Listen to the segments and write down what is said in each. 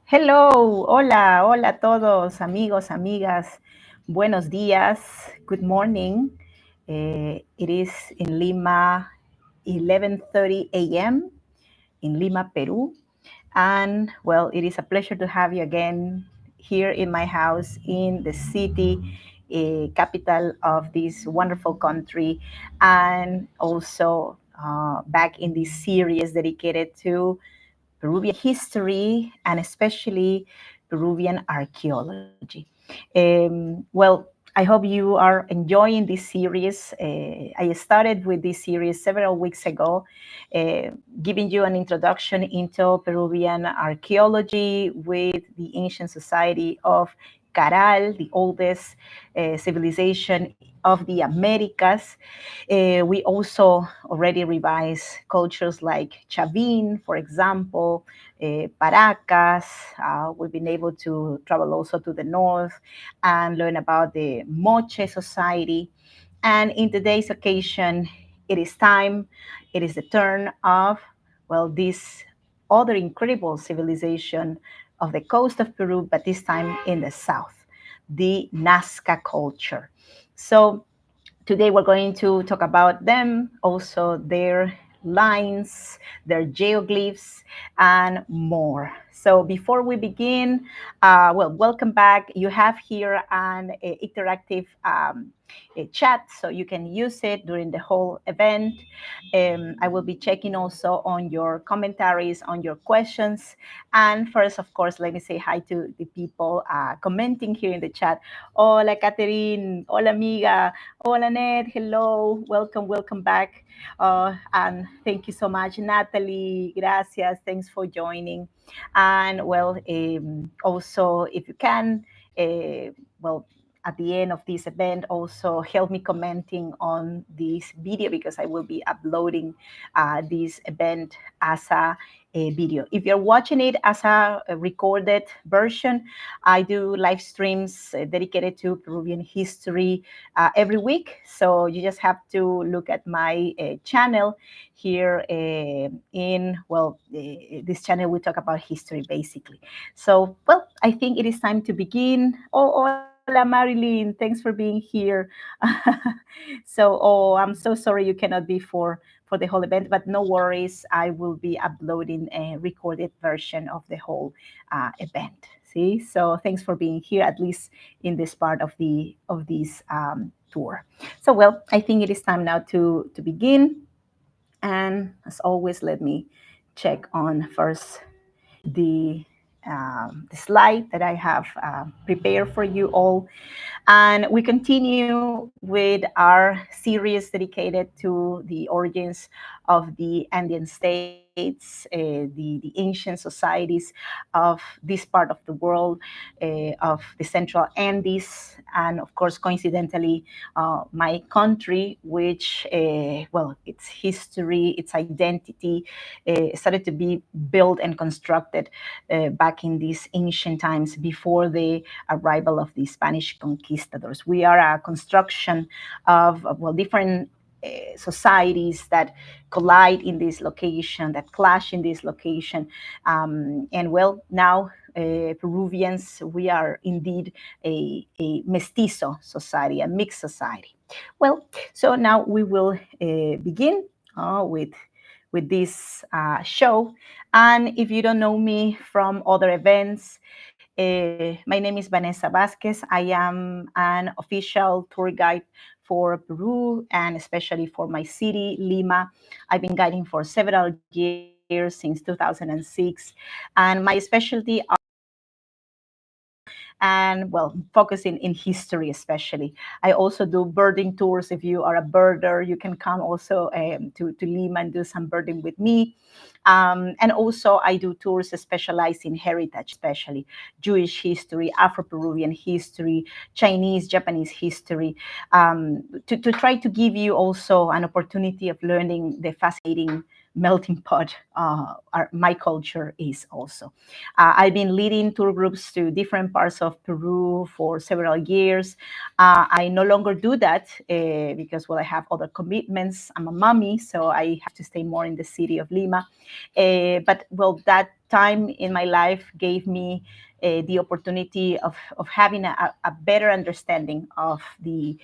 Hello, hola, hola a todos, amigos, amigas. Buenos días, good morning. It is in Lima, 11:30 a.m. in Lima, Peru. And well, it is a pleasure to have you again here in my house in the city, capital of this wonderful country, and also back in this series dedicated to Peruvian history and especially Peruvian archaeology. Well, I hope you are enjoying this series. I started with this series several weeks ago, uh, giving you an introduction into Peruvian archaeology with the ancient society of Caral, the oldest civilization of the Americas. We also already revised cultures like Chavin, for example, Paracas. We've been able to travel also to the north and learn about the Moche society. And in today's occasion, it is time, it is the turn of, well, this other incredible civilization of the coast of Peru, but this time in the south, the Nazca culture. So today we're going to talk about them, also their lines, their geoglyphs, and more. So before we begin, well, welcome back. You have here an interactive a chat, so you can use it during the whole event. I will be checking also on your commentaries, on your questions. And first, of course, let me say hi to the people commenting here in the chat. Hola, Catherine. Hola, amiga. Hola, Ned. Hello. Welcome, welcome back. And thank you so much, Natalie. Gracias. Thanks for joining. And well, also, if you can, well, at the end of this event, also help me commenting on this video because I will be uploading this event as a video. If you're watching it as a recorded version, I do live streams dedicated to Peruvian history every week. So you just have to look at my channel here in, well, this channel we talk about history basically. So, well, I think it is time to begin. Hola, Marilyn. Thanks for being here. I'm so sorry you cannot be for the whole event, but no worries. I will be uploading a recorded version of the whole event. See, so thanks for being here, at least in this part of this tour. So, well, I think it is time now to begin. And as always, let me check on first the slide that I have prepared for you all. And we continue with our series dedicated to the origins of the Andean states, the ancient societies of this part of the world, of the central Andes, and of course, coincidentally, my country, which, well, its history, its identity started to be built and constructed back in these ancient times before the arrival of the Spanish conquistadors. We are a construction of well, different societies that collide in this location, that clash in this location. And well, now Peruvians, we are indeed a mestizo society, a mixed society. Well, so now we will begin with this show. And if you don't know me from other events, my name is Vanessa Vasquez. I am an official tour guide for Peru and especially for my city, Lima. I've been guiding for several years since 2006. And my specialty and well, focusing in history especially. I also do birding tours. If you are a birder, you can come also to Lima and do some birding with me. And also I do tours specialized in heritage, especially Jewish history, Afro-Peruvian history, Chinese, Japanese history, to try to give you also an opportunity of learning the fascinating melting pot my culture is also. I've been leading tour groups to different parts of Peru for several years. I no longer do that because, well, I have other commitments. I'm a mommy, so I have to stay more in the city of Lima. But, well, that time in my life gave me the opportunity of having a better understanding of the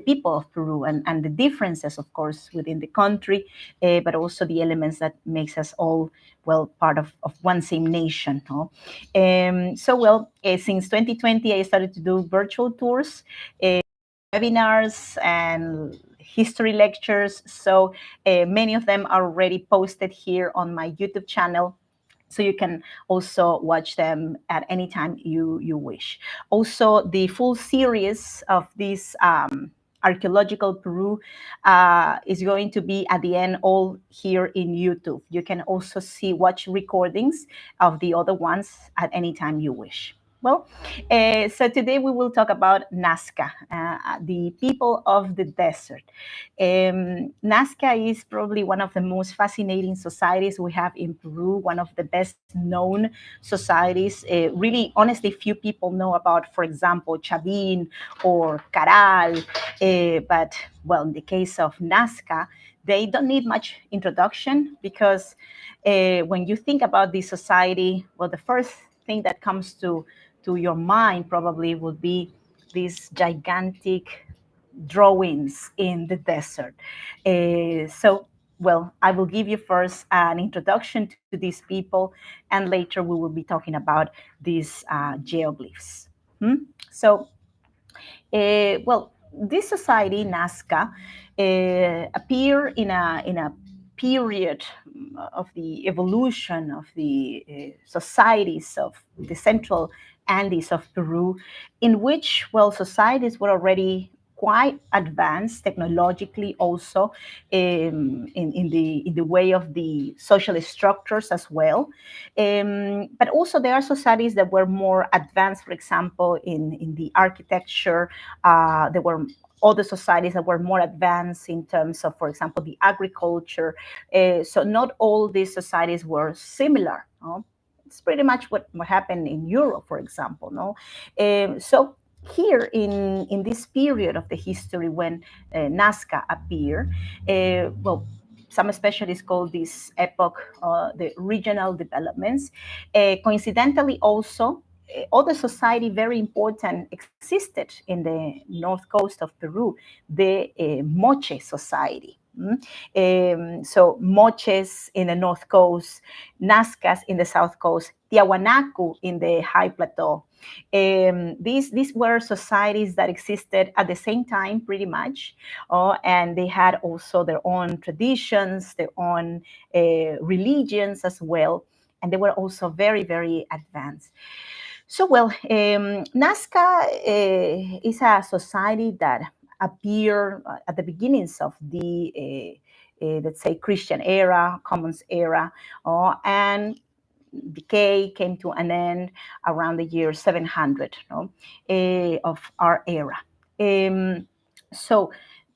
people of Peru and the differences, of course, within the country, but also the elements that makes us all, well, part of one same nation. No? Since 2020, I started to do virtual tours, webinars, and history lectures. So many of them are already posted here on my YouTube channel. So you can also watch them at any time you wish. Also, the full series of this archaeological Peru is going to be at the end all here in YouTube. You can also watch recordings of the other ones at any time you wish. Well, so today we will talk about Nazca, the people of the desert. Nazca is probably one of the most fascinating societies we have in Peru, one of the best known societies. Really, honestly, few people know about, for example, Chavin or Caral. But, well, in the case of Nazca, they don't need much introduction because when you think about this society, well, the first thing that comes to your mind probably would be these gigantic drawings in the desert. Well, I will give you first an introduction to these people, and later we will be talking about these geoglyphs. So, well, this society, Nazca, appear in a period of the evolution of the societies of the central Andes of Peru, in which, well, societies were already quite advanced technologically, also in the way of the social structures as well. But also there are societies that were more advanced, for example, in the architecture. There were other societies that were more advanced in terms of, for example, the agriculture. So not all these societies were similar. No? It's pretty much what happened in Europe, for example. No, so here in this period of the history when Nazca appeared, well, some specialists call this epoch the regional developments. Coincidentally, also, other society very important existed in the north coast of Peru, the Moche society. So Moches in the north coast, Nazcas in the south coast, Tiahuanacu in the high plateau. These were societies that existed at the same time, pretty much, and they had also their own traditions, their own religions as well, and they were also very, very advanced. So, well, Nazca is a society that appeared at the beginnings of the, let's say, Christian era, Commons era, and decay came to an end around the year 700 of our era. So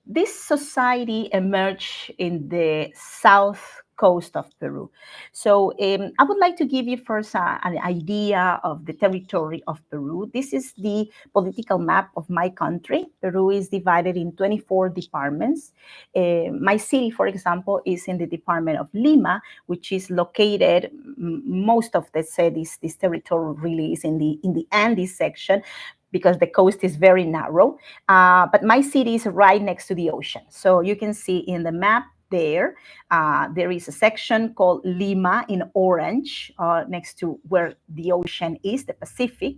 this society emerged in the south coast of Peru. So I would like to give you first an idea of the territory of Peru. This is the political map of my country. Peru is divided in 24 departments. My city, for example, is in the department of Lima, which is located, most of, let's say, this territory really is in the Andes section, because the coast is very narrow. But my city is right next to the ocean. So you can see in the map there is a section called Lima in orange, next to where the ocean is, the Pacific.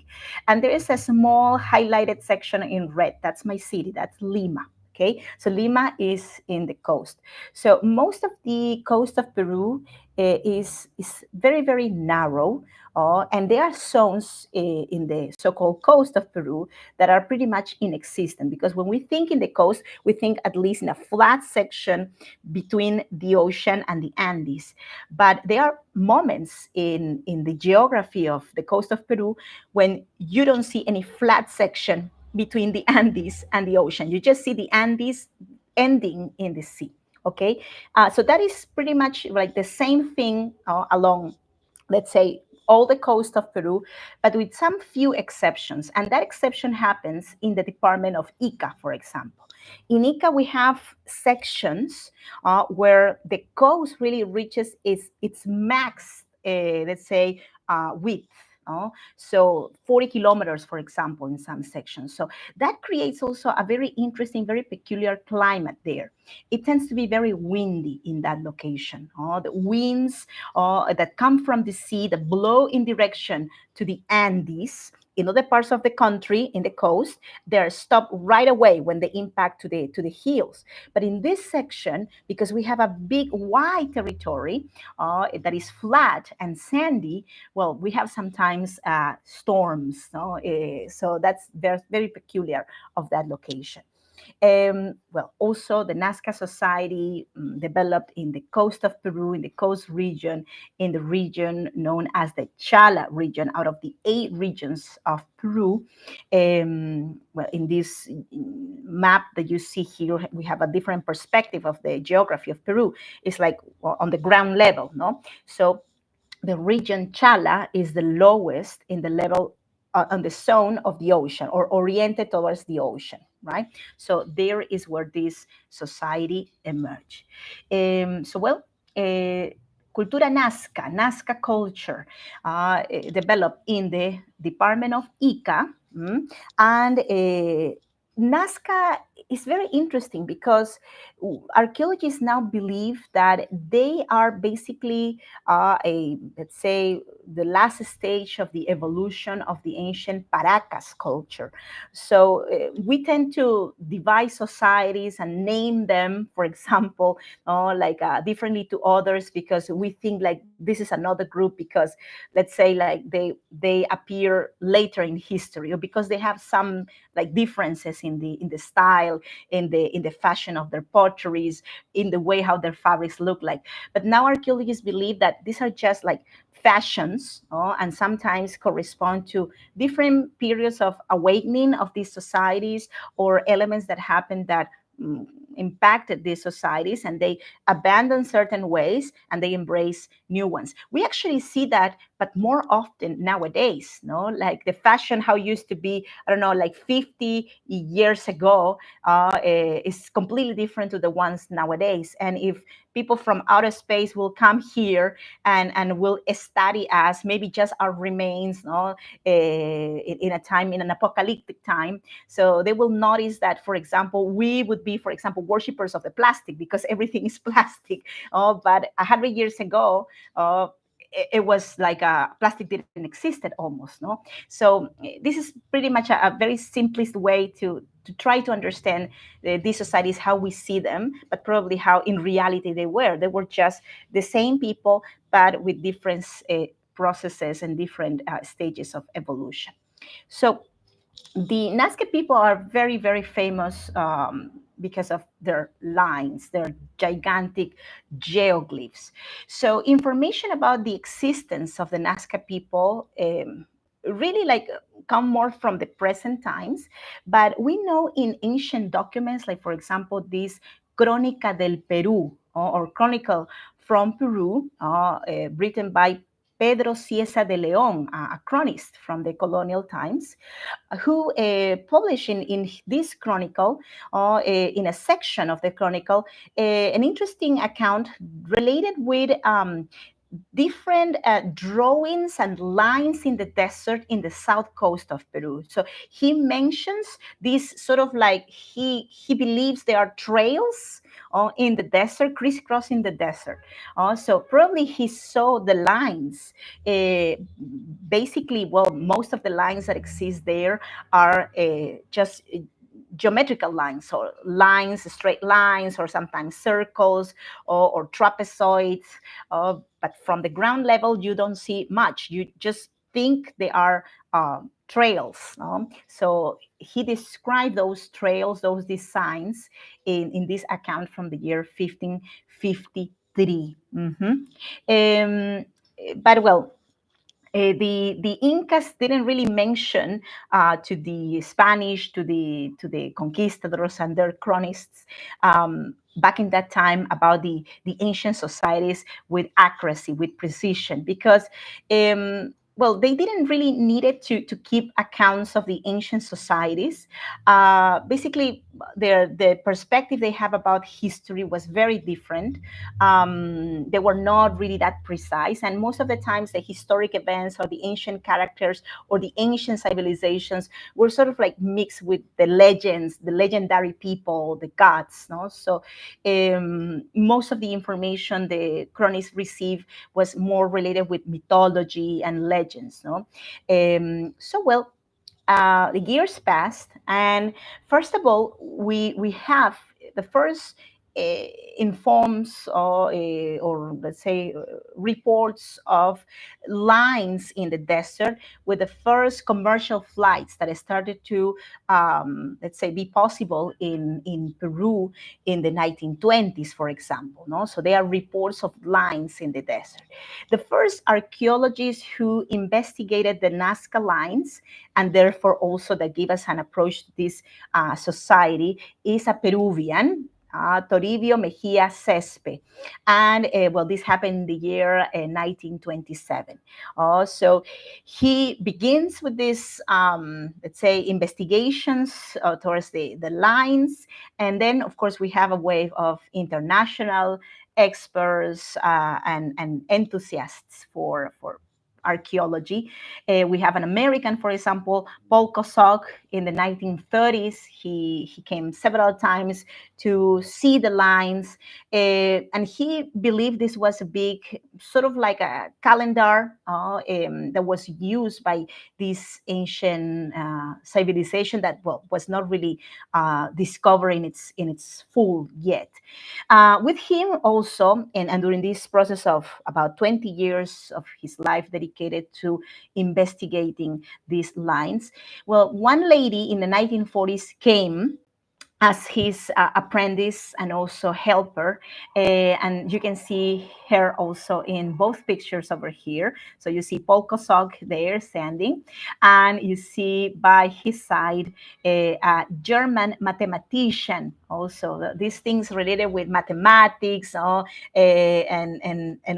And there is a small highlighted section in red. That's my city, that's Lima. Okay, so Lima is in the coast. So most of the coast of Peru is very, very narrow. And there are zones in the so-called coast of Peru that are pretty much inexistent, because when we think in the coast, we think at least in a flat section between the ocean and the Andes. But there are moments in the geography of the coast of Peru when you don't see any flat section between the Andes and the ocean. You just see the Andes ending in the sea. Okay, so that is pretty much like the same thing along, let's say, all the coast of Peru, but with some few exceptions. And that exception happens in the department of Ica, for example. In Ica, we have sections where the coast really reaches its max let's say, width. So 40 kilometers, for example, in some sections. So that creates also a very interesting, very peculiar climate there. It tends to be very windy in that location. The winds that come from the sea that blow in direction to the Andes. In other parts of the country, in the coast, they're stopped right away when they impact to the hills. But in this section, because we have a big wide territory that is flat and sandy, well, we have sometimes storms. No? So that's very, very peculiar of that location. Well, also the Nazca Society developed in the coast of Peru, in the coast region, in the region known as the Chala region, out of the 8 regions of Peru. Well, in this map that you see here, we have a different perspective of the geography of Peru. It's like on the ground level, no? So the region Chala is the lowest in the level on the zone of the ocean, or oriented towards the ocean, right? So there is where this society emerged. So, Cultura Nazca, Nazca culture, developed in the Department of Ica, and Nazca is very interesting because archaeologists now believe that they are basically let's say, the last stage of the evolution of the ancient Paracas culture. So we tend to divide societies and name them, for example, like differently to others, because we think like this is another group because, let's say, like they appear later in history, or because they have some like differences in the style, in the fashion of their potteries, in the way how their fabrics look like. But now archaeologists believe that these are just like fashions, and sometimes correspond to different periods of awakening of these societies, or elements that happened that impacted these societies, and they abandon certain ways and they embrace new ones. We actually see that, but more often nowadays, no? Like the fashion how used to be, I don't know, like 50 years ago, is completely different to the ones nowadays. And if people from outer space will come here and will study us, maybe just our remains, no? In a time, in an apocalyptic time. So they will notice that, for example, we would be, for example, worshippers of the plastic because everything is plastic. But 100 years ago, it was like plastic didn't exist almost, no? So this is pretty much a very simplest way to try to understand these societies, how we see them, but probably how in reality they were. They were just the same people, but with different processes and different stages of evolution. So the Nazca people are very, very famous because of their lines, their gigantic geoglyphs. So information about the existence of the Nazca people really like come more from the present times. But we know in ancient documents, like for example, this Crónica del Perú, or Chronicle from Peru, written by Pedro Cieza de León, a chronist from the colonial times, who published in this chronicle, in a section of the chronicle, an interesting account related with different drawings and lines in the desert in the south coast of Peru. So he mentions these sort of like, he believes there are trails in the desert, crisscrossing the desert. So probably he saw the lines. Basically, well, most of the lines that exist there are just geometrical lines, or lines, straight lines, or sometimes circles, or trapezoids. But from the ground level, you don't see much. You just think they are trails. So he described those trails, those designs, in this account from the year 1553. But well, the Incas didn't really mention to the Spanish, to the conquistadors and their chronists back in that time about the ancient societies with accuracy, with precision, because well, they didn't really need it to keep accounts of the ancient societies. Basically, the perspective they have about history was very different. They were not really that precise, and most of the times, the historic events or the ancient characters or the ancient civilizations were sort of like mixed with the legends, the legendary people, the gods. No, so most of the information the chronics received was more related with mythology and legends. No, so well, the years passed, and first of all, we have the first uh, informs or let's say reports of lines in the desert with the first commercial flights that started to let's say be possible in Peru in the 1920s, for example. No, so there are reports of lines in the desert. The first archaeologists who investigated the Nazca lines, and therefore also that give us an approach to this society, is a Peruvian, Toribio Mejia Cespe. And well, this happened in the year 1927. So he begins with this, let's say, investigations towards the lines. And then, of course, we have a wave of international experts and enthusiasts for archaeology. We have an American, for example, Paul Kosok. In the 1930s, he came several times to see the lines, and he believed this was a big, sort of like a calendar that was used by this ancient civilization that, well, was not really discovered in its full yet. With him also, and during this process of about 20 years of his life dedicated to investigating these lines, well, one lady in the 1940s came as his apprentice and also helper. And you can see her also in both pictures over here. So you see Paul Kosok there standing, and you see by his side a German mathematician also. These things related with mathematics and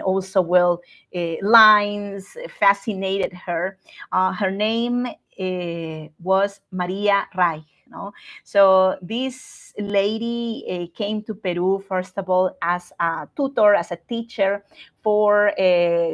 also, well, lines fascinated her. Her name was Maria Reich. No? So this lady came to Peru, first of all, as a tutor, as a teacher for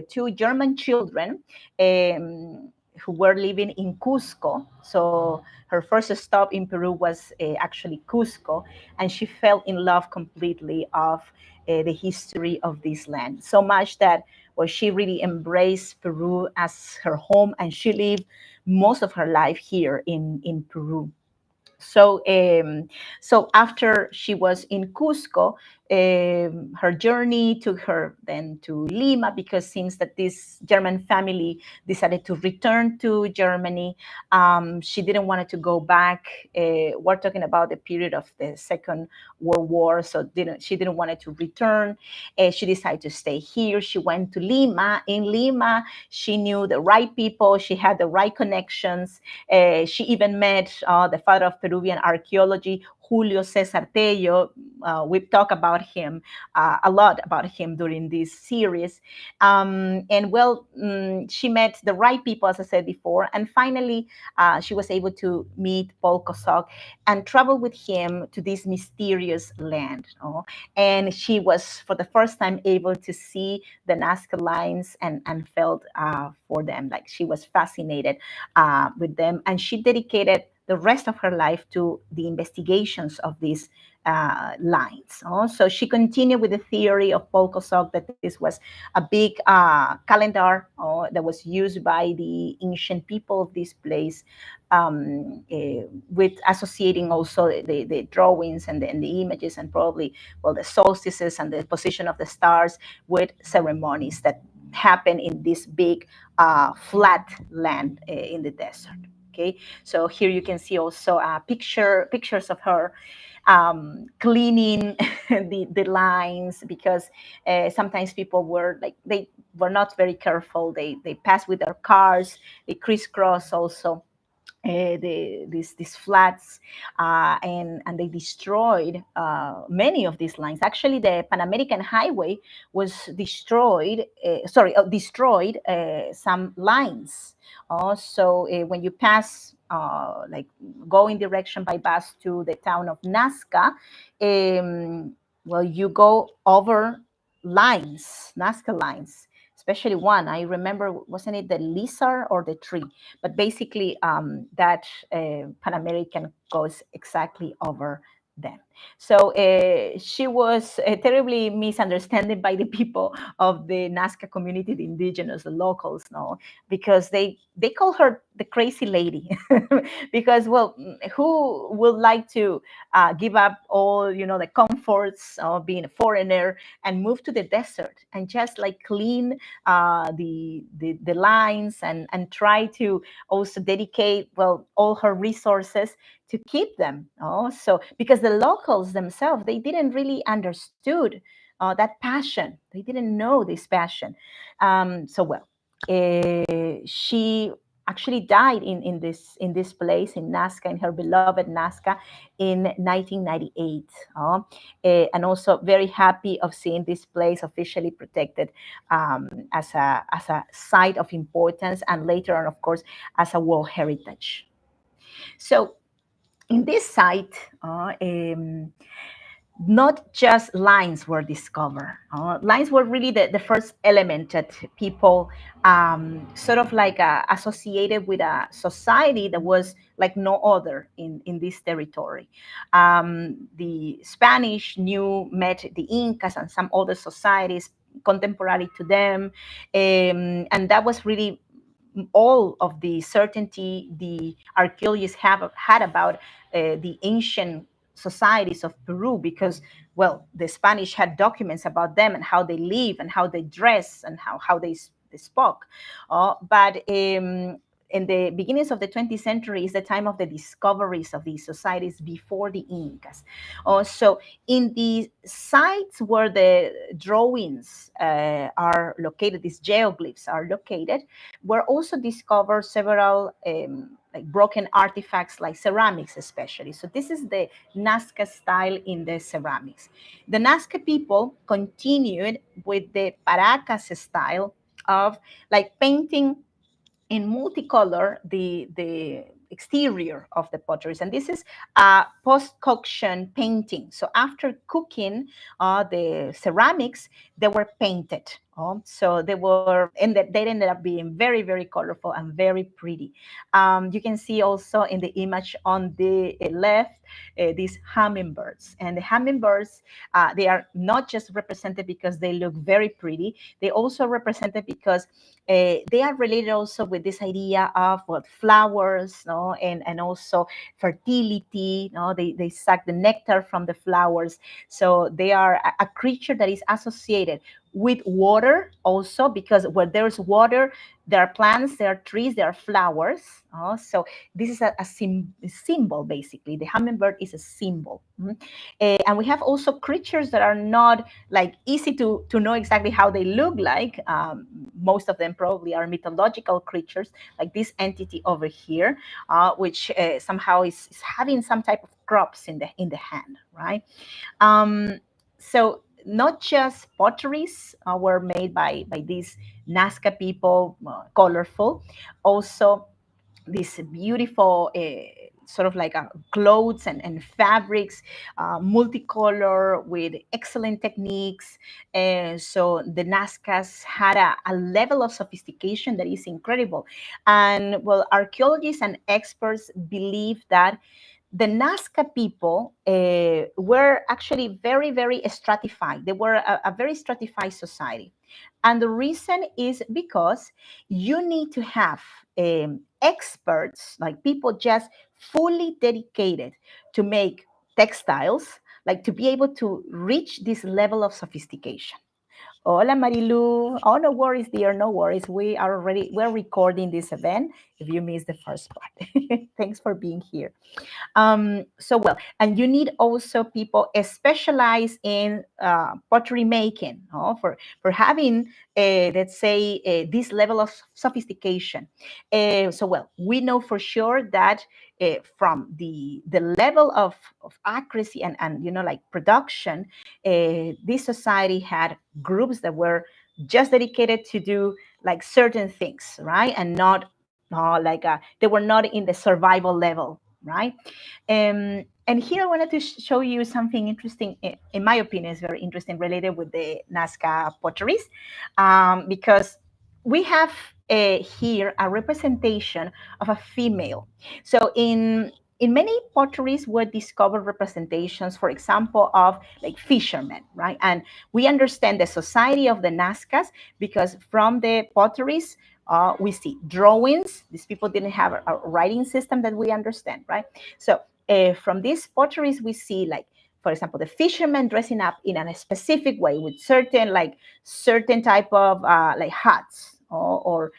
two German children who were living in Cusco. So her first stop in Peru was actually Cusco, and she fell in love completely of the history of this land. So much that, well, she really embraced Peru as her home, and she lived most of her life here in Peru. So, so after she was in Cusco, her journey took her then to Lima, because it seems that this German family decided to return to Germany. She didn't want to go back. We're talking about the period of the Second World War, so she didn't want to return. She decided to stay here. She went to Lima. In Lima, she knew the right people. She had the right connections. She even met the father of Peruvian archaeology, Julio César Tello. We've talked about him a lot about him during this series. And well, she met the right people, as I said before. And finally, she was able to meet Paul Kosok and travel with him to this mysterious land. And she was, for the first time, able to see the Nazca lines and felt for them. Like, she was fascinated with them. And she dedicated the rest of her life to the investigations of these lines. So she continued with the theory of Paul Kosok that this was a big calendar that was used by the ancient people of this place, with associating also the drawings and the images, and probably, well, the solstices and the position of the stars with ceremonies that happen in this big flat land in the desert. Okay, so here you can see also pictures of her cleaning the lines, because sometimes people were like, they were not very careful. They passed with their cars, they crisscross also these flats, and they destroyed many of these lines. Actually, the Pan American Highway was destroyed. Destroyed some lines. So when you pass, like going direction by bus to the town of Nazca, well, you go over lines, Nazca lines, especially one. I remember, wasn't it the lizard or the tree? But basically, that Pan American goes exactly over them. So she was terribly misunderstood by the people of the Nazca community, the indigenous, the locals, no, because they call her the crazy lady, because, well, who would like to give up all, the comforts of being a foreigner and move to the desert and just like clean the lines, and try to also dedicate, well, all her resources to keep them. So because the locals themselves, they didn't really understood that passion. They didn't know this passion. So well, she actually died in this place in Nazca, in her beloved Nazca, in 1998. And also very happy of seeing this place officially protected as a site of importance, and later on, of course, as a World Heritage. So in this site, not just lines were discovered. Lines were really the first element that people sort of like associated with a society that was like no other in this territory. The Spanish met the Incas and some other societies contemporary to them, and that was really all of the certainty the archaeologists have had about the ancient societies of Peru, because, well, the Spanish had documents about them and how they live and how they dress and how they spoke. But in the beginnings of the 20th century is the time of the discoveries of these societies before the Incas. So in the sites where the drawings are located, these geoglyphs are located, were also discovered several like broken artifacts, like ceramics especially. So this is the Nazca style in the ceramics. The Nazca people continued with the Paracas style of like painting in multicolor the exterior of the potteries, and this is a post-coction painting. So after cooking the ceramics, they were painted. So they ended up being very, very colorful and very pretty. You can see also in the image on the left these hummingbirds, and the hummingbirds, they are not just represented because they look very pretty. They also represented because they are related also with this idea of what flowers, no, and also fertility. No, they suck the nectar from the flowers, so they are a creature that is associated with water also, because where there's water, there are plants, there are trees, there are flowers. So this is a symbol, basically. The hummingbird is a symbol. And we have also creatures that are not like easy to know exactly how they look like. Most of them probably are mythological creatures, like this entity over here, which somehow is having some type of crops in the hand, right? So not just potteries were made by these Nazca people, colorful, also these beautiful sort of like clothes and fabrics, multicolor with excellent techniques. So the Nazcas had a level of sophistication that is incredible. And well, archaeologists and experts believe that the Nazca people were actually very, very stratified. They were a very stratified society. And the reason is because you need to have experts, like people just fully dedicated to make textiles, like to be able to reach this level of sophistication. Hola, Marilu. Oh, no worries, dear. No worries. We're recording this event if you missed the first part. Thanks for being here. So well, and you need also people specialized in pottery making, for having, let's say, this level of sophistication. So well, we know for sure that from the level of accuracy and like production, this society had groups that were just dedicated to do like certain things, right, and not they were not in the survival level, right? And here I wanted to show you something interesting. In my opinion, is very interesting related with the Nazca potteries, because we have here a representation of a female. So in many potteries were discovered representations, for example, of like fishermen, right? And we understand the society of the Nazcas because from the potteries, we see drawings. These people didn't have a writing system that we understand, right? So from these potteries, we see like, for example, the fishermen dressing up in a specific way with certain type of like hats or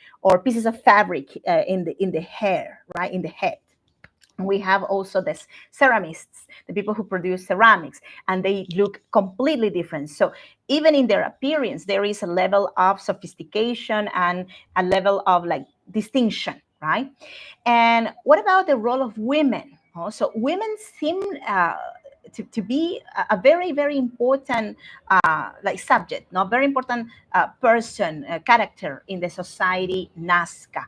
pieces of fabric in the hair, right, in the head. We have also the ceramists, the people who produce ceramics, and they look completely different. So even in their appearance, there is a level of sophistication and a level of like distinction, right? And what about the role of women? So women seem to be a very, very important like subject, not very important person, character in the society Nazca.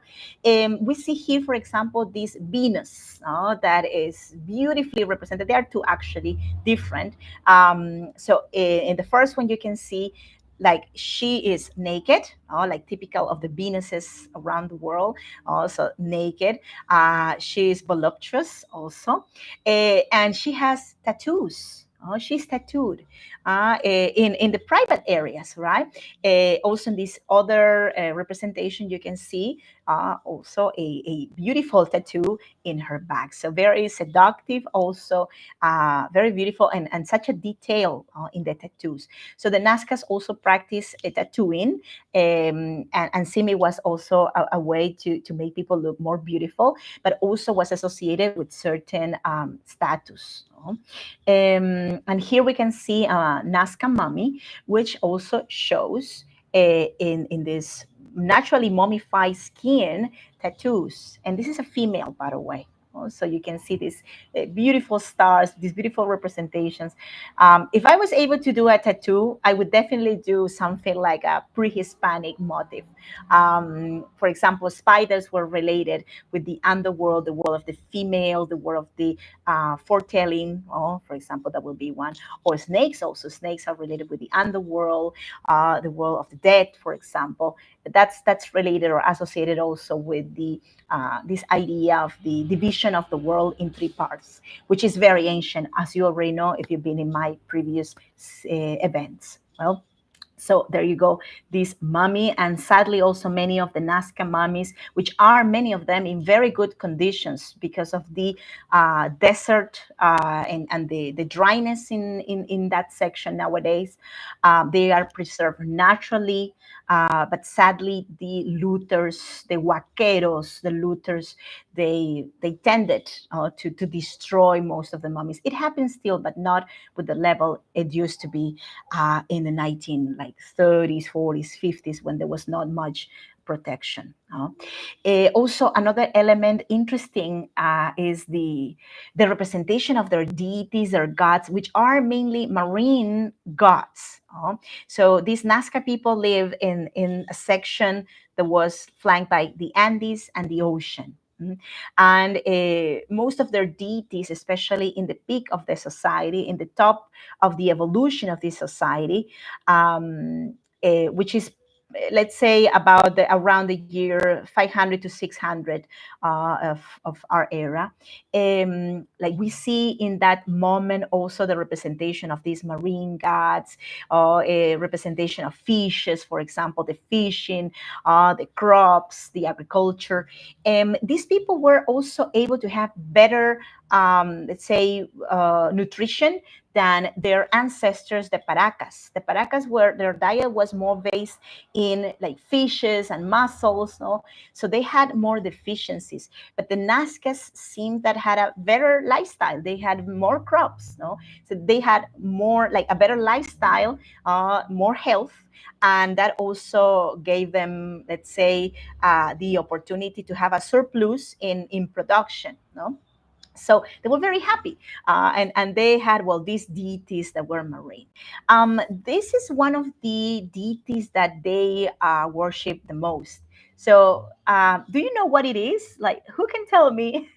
We see here, for example, this Venus that is beautifully represented. There are two actually different. So in the first one, you can see like she is naked, like typical of the Venuses around the world, also naked. She is voluptuous also, and she has tattoos. Oh, she's tattooed in the private areas, right? Also, in this other representation, you can see also a beautiful tattoo in her back. So very seductive, also very beautiful, and such a detail in the tattoos. So the Nazcas also practice tattooing, and Simi was also a way to make people look more beautiful, but also was associated with certain status. And here we can see a Nazca mummy, which also shows in this naturally mummified skin tattoos. And this is a female, by the way. So you can see these beautiful stars, these beautiful representations. If I was able to do a tattoo, I would definitely do something like a pre-Hispanic motif. For example, spiders were related with the underworld, the world of the female, the world of the foretelling. For example, that would be one. Or snakes also. Snakes are related with the underworld, the world of the dead, for example. That's related or associated also with the this idea of the division of the world in three parts, which is very ancient, as you already know if you've been in my previous events. Well, so there you go, this mummy, and sadly also many of the Nazca mummies, which are many of them in very good conditions because of the desert and the dryness in that section nowadays. They are preserved naturally, but sadly the looters, the huaqueros, the looters, they tended to destroy most of the mummies. It happens still, but not with the level it used to be in the 1930s, 40s, 50s, when there was not much protection. Also, another element interesting is the representation of their deities, their gods, which are mainly marine gods. So these Nazca people live in a section that was flanked by the Andes and the ocean. And most of their deities, especially in the peak of the society, in the top of the evolution of this society, which is, let's say, about around the year 500 to 600 of our era. Like we see in that moment also the representation of these marine gods, a representation of fishes, for example, the fishing, the crops, the agriculture. These people were also able to have better, let's say, nutrition than their ancestors, the Paracas. The Paracas were, their diet was more based in like fishes and mussels, no? So they had more deficiencies. But the Nazcas seemed that had a better lifestyle. They had more crops, no? So they had more, like a better lifestyle, more health, and that also gave them, let's say, the opportunity to have a surplus in production, no? So they were very happy, and they had, well, these deities that were marine. This is one of the deities that they worship the most. So do you know what it is? Like, who can tell me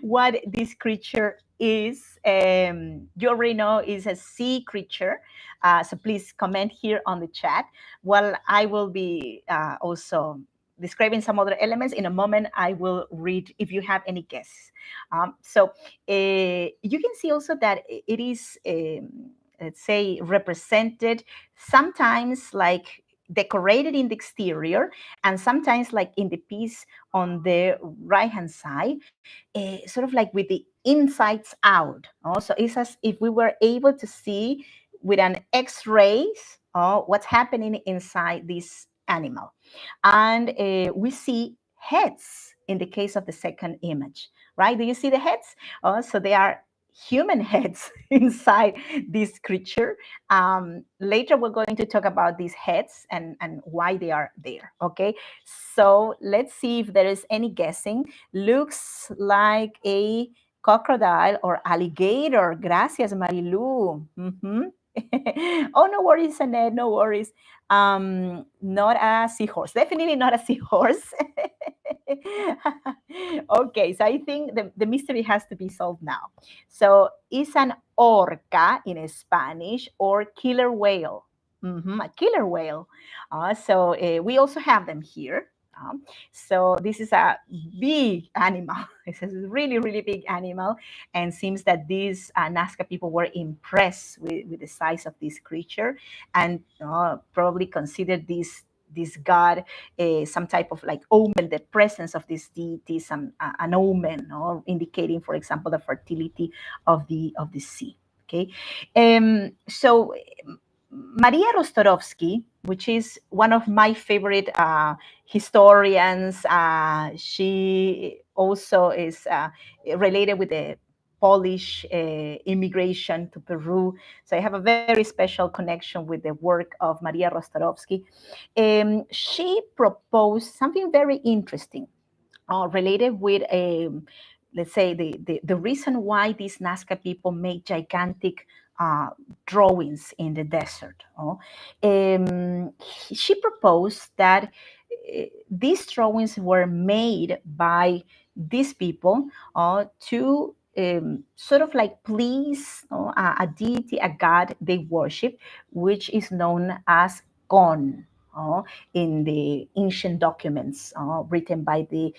what this creature is? You already know it's a sea creature. So please comment here on the chat. Well, I will be also describing some other elements. In a moment, I will read if you have any guesses. So you can see also that it is, let's say, represented sometimes like decorated in the exterior, and sometimes like in the piece on the right hand side, sort of like with the insides out. So it's as if we were able to see with an X-rays what's happening inside this animal. And we see heads in the case of the second image, right? Do you see the heads? So they are human heads inside this creature. Later, we're going to talk about these heads and why they are there, okay? So let's see if there is any guessing. Looks like a crocodile or alligator. Gracias, Marilu. Oh, no worries, Annette, no worries. Not a seahorse, definitely not a seahorse. Okay, so I think the mystery has to be solved now. So it's an orca in Spanish, or killer whale. A killer whale. So we also have them here. So this is a big animal. It's a really, really big animal, and seems that these Nazca people were impressed with the size of this creature, and probably considered this god some type of like omen, the presence of this deity, some an omen, indicating, for example, the fertility of the sea. Okay, so Maria Rostorovsky, which is one of my favorite historians, she also is related with the Polish immigration to Peru. So I have a very special connection with the work of Maria Rostorovsky. She proposed something very interesting related with let's say the reason why these Nazca people made gigantic drawings in the desert. She proposed that these drawings were made by these people to sort of like please a deity, a god they worship, which is known as Gon. In the ancient documents written by the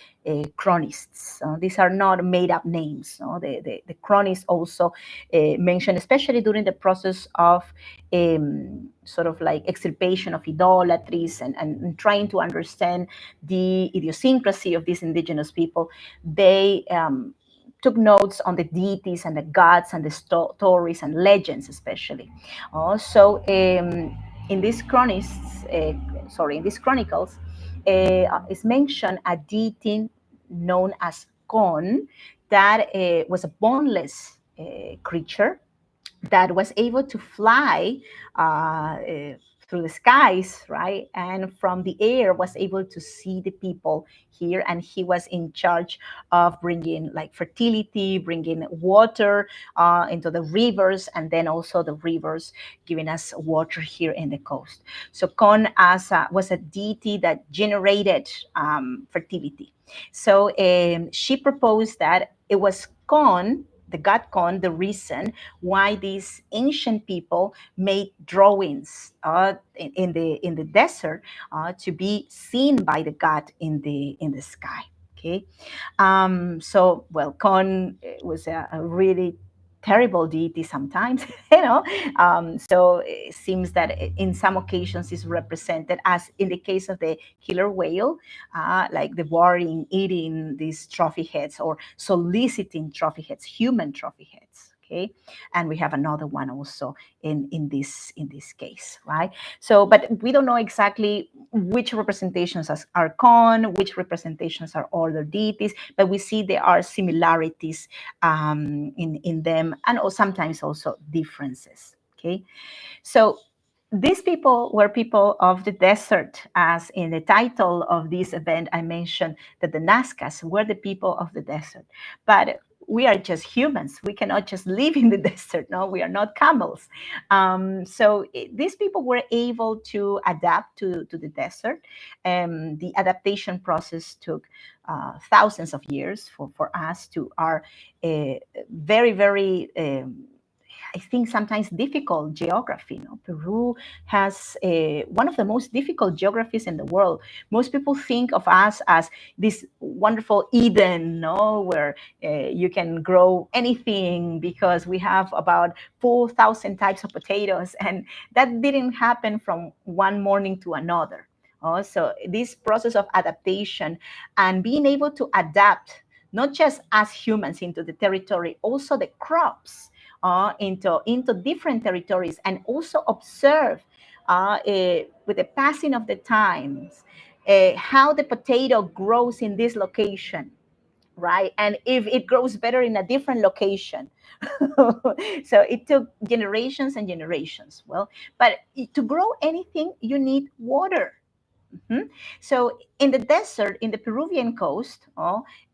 chronists. These are not made up names. The chronists also mention, especially during the process of sort of like extirpation of idolatries and trying to understand the idiosyncrasy of these indigenous people, they took notes on the deities and the gods and the stories and legends, especially. So in these in these chronicles, is mentioned a deity known as Kon that was a boneless creature that was able to fly through the skies, right? And from the air was able to see the people here. And he was in charge of bringing like fertility, bringing water into the rivers, and then also the rivers giving us water here in the coast. So Kon was a deity that generated fertility. So she proposed that it was Kon, the god Kon, the reason why these ancient people made drawings in the desert to be seen by the god in the sky. Okay, so well, Kon was a really terrible deity sometimes, so it seems that in some occasions is represented as in the case of the killer whale, like devouring, eating these trophy heads or soliciting trophy heads, human trophy heads. Okay, and we have another one also in this case, right? So, but we don't know exactly which representations are Con, which representations are other deities, but we see there are similarities in them, and sometimes also differences. Okay, so these people were people of the desert, as in the title of this event, I mentioned that the Nazcas were the people of the desert. But we are just humans. We cannot just live in the desert. No, we are not camels. These people were able to adapt to the desert. The adaptation process took thousands of years for us to our very, very I think sometimes difficult geography. No? Peru has one of the most difficult geographies in the world. Most people think of us as this wonderful Eden, no, where you can grow anything because we have about 4,000 types of potatoes, and that didn't happen from one morning to another. So this process of adaptation and being able to adapt, not just as humans into the territory, also the crops into different territories, and also observe with the passing of the times how the potato grows in this location, right? And if it grows better in a different location. So it took generations and generations. Well, but to grow anything, you need water. Mhm. So in the desert, in the Peruvian coast,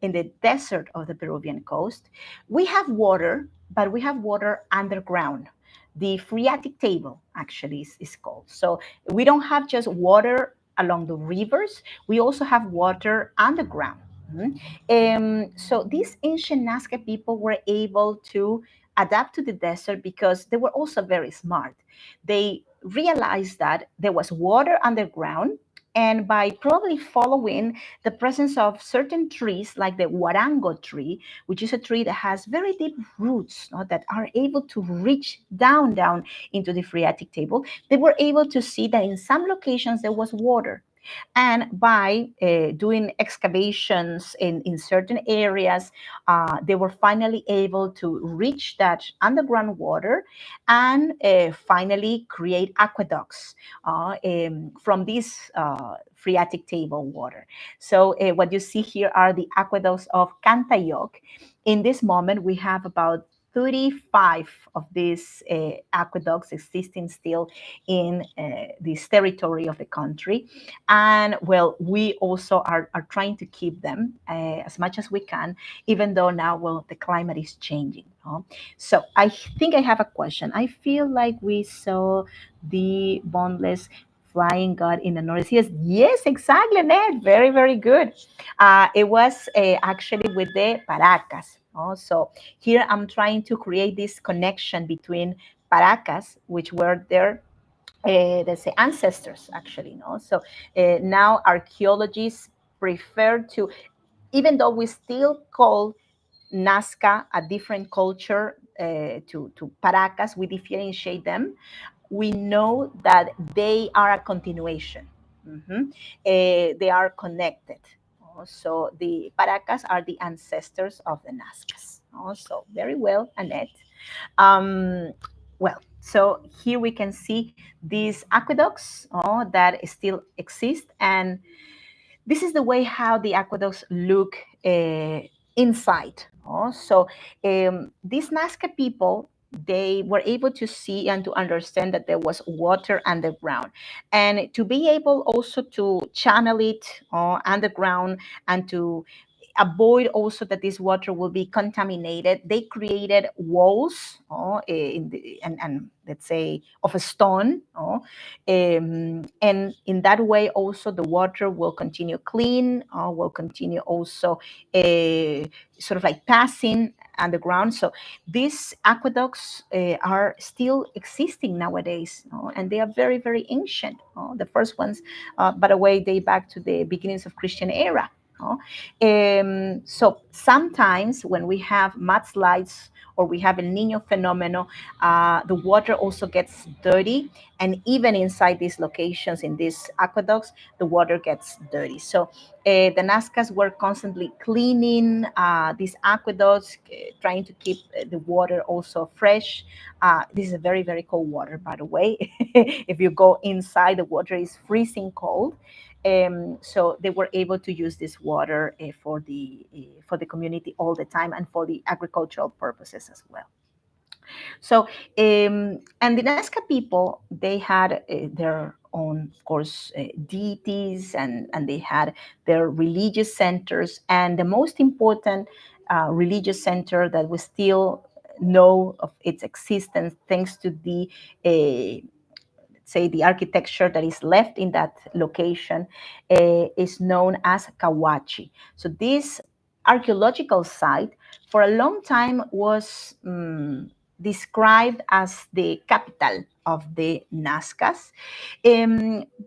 in the desert of the Peruvian coast, we have water, but we have water underground. The phreatic table actually is called. So we don't have just water along the rivers, we also have water underground. Mhm. So these ancient Nazca people were able to adapt to the desert because they were also very smart. They realized that there was water underground, and by probably following the presence of certain trees like the huarango tree, which is a tree that has very deep roots, that are able to reach down into the phreatic table, they were able to see that in some locations there was water. And by doing excavations in certain areas, they were finally able to reach that underground water and finally create aqueducts from this phreatic table water. So what you see here are the aqueducts of Cantayog. In this moment, we have about 35 of these aqueducts existing still in this territory of the country. And well, we also are trying to keep them as much as we can, even though now, well, the climate is changing. So I think I have a question. I feel like we saw the boneless flying god in the north. Yes, exactly, Ned. Very, very good. It was actually with the Paracas. So here I'm trying to create this connection between Paracas, which were their let's say ancestors actually. So now archaeologists prefer to, even though we still call Nazca a different culture to Paracas, we differentiate them. We know that they are a continuation. They are connected. So the Paracas are the ancestors of the Nazcas. So very well, Annette. Um, well, so here we can see these aqueducts that still exist, and this is the way how the aqueducts look inside. These Nazca people, they were able to see and to understand that there was water underground, and to be able also to channel it underground and to avoid also that this water will be contaminated. They created walls and let's say of a stone, and in that way also the water will continue clean, will continue also sort of like passing underground. So these aqueducts are still existing nowadays, and they are very, very ancient. The first ones, by the way, date back to the beginnings of Christian era. So sometimes when we have mudslides or we have El Nino phenomenon, the water also gets dirty, and even inside these locations, in these aqueducts, the water gets dirty. So the Nazcas were constantly cleaning these aqueducts, trying to keep the water also fresh. This is a very, very cold water, by the way. If you go inside, the water is freezing cold. So they were able to use this water for the community all the time and for the agricultural purposes as well. So, and the Nazca people, they had their own, of course, deities, and they had their religious centers. And the most important religious center that we still know of its existence, thanks to the say the architecture that is left in that location, is known as Kawachi. So this archaeological site for a long time was described as the capital of the Nazcas.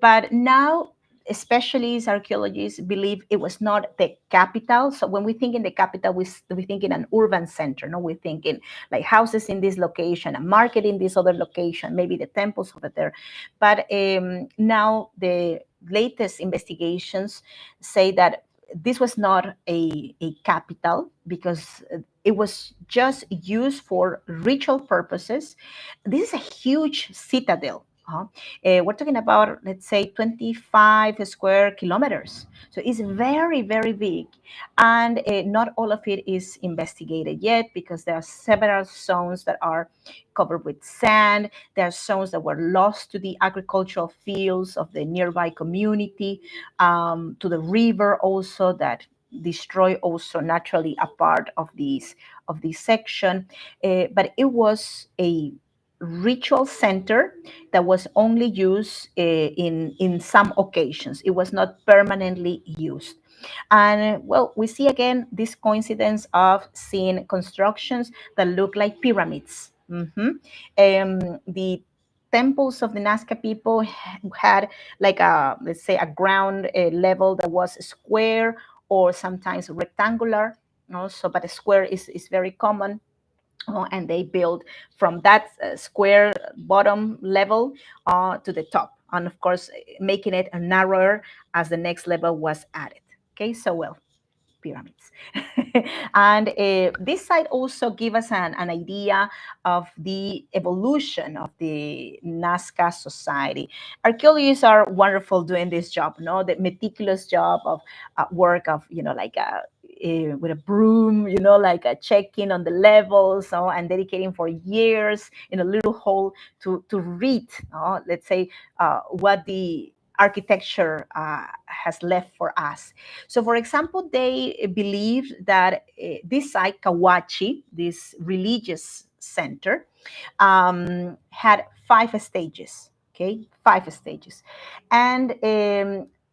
But now, specialists, archaeologists believe it was not the capital. So when we think in the capital, we think in an urban center. No, we think in like houses in this location, a market in this other location, maybe the temples over there. But now the latest investigations say that this was not a capital, because it was just used for ritual purposes. This is a huge citadel. We're talking about, let's say, 25 square kilometers. So it's very, very big. And not all of it is investigated yet, because there are several zones that are covered with sand. There are zones that were lost to the agricultural fields of the nearby community, to the river also, that destroy also naturally a part of this section. But it was a ritual center that was only used in some occasions. It was not permanently used. And well, we see again this coincidence of seeing constructions that look like pyramids. The temples of the Nazca people had like a, let's say, a ground level that was square or sometimes rectangular. Also, but a square is very common. And they build from that square bottom level to the top, and of course making it narrower as the next level was added. Okay, so well, pyramids. And this site also give us an idea of the evolution of the Nazca society. Archaeologists are wonderful doing this job, no? The meticulous job of work of, like with a broom, like checking on the levels, and dedicating for years in a little hole to read, let's say, what the architecture has left for us. So, for example, they believe that this site, Kawachi, this religious center, had 5 stages. Okay, 5 stages, and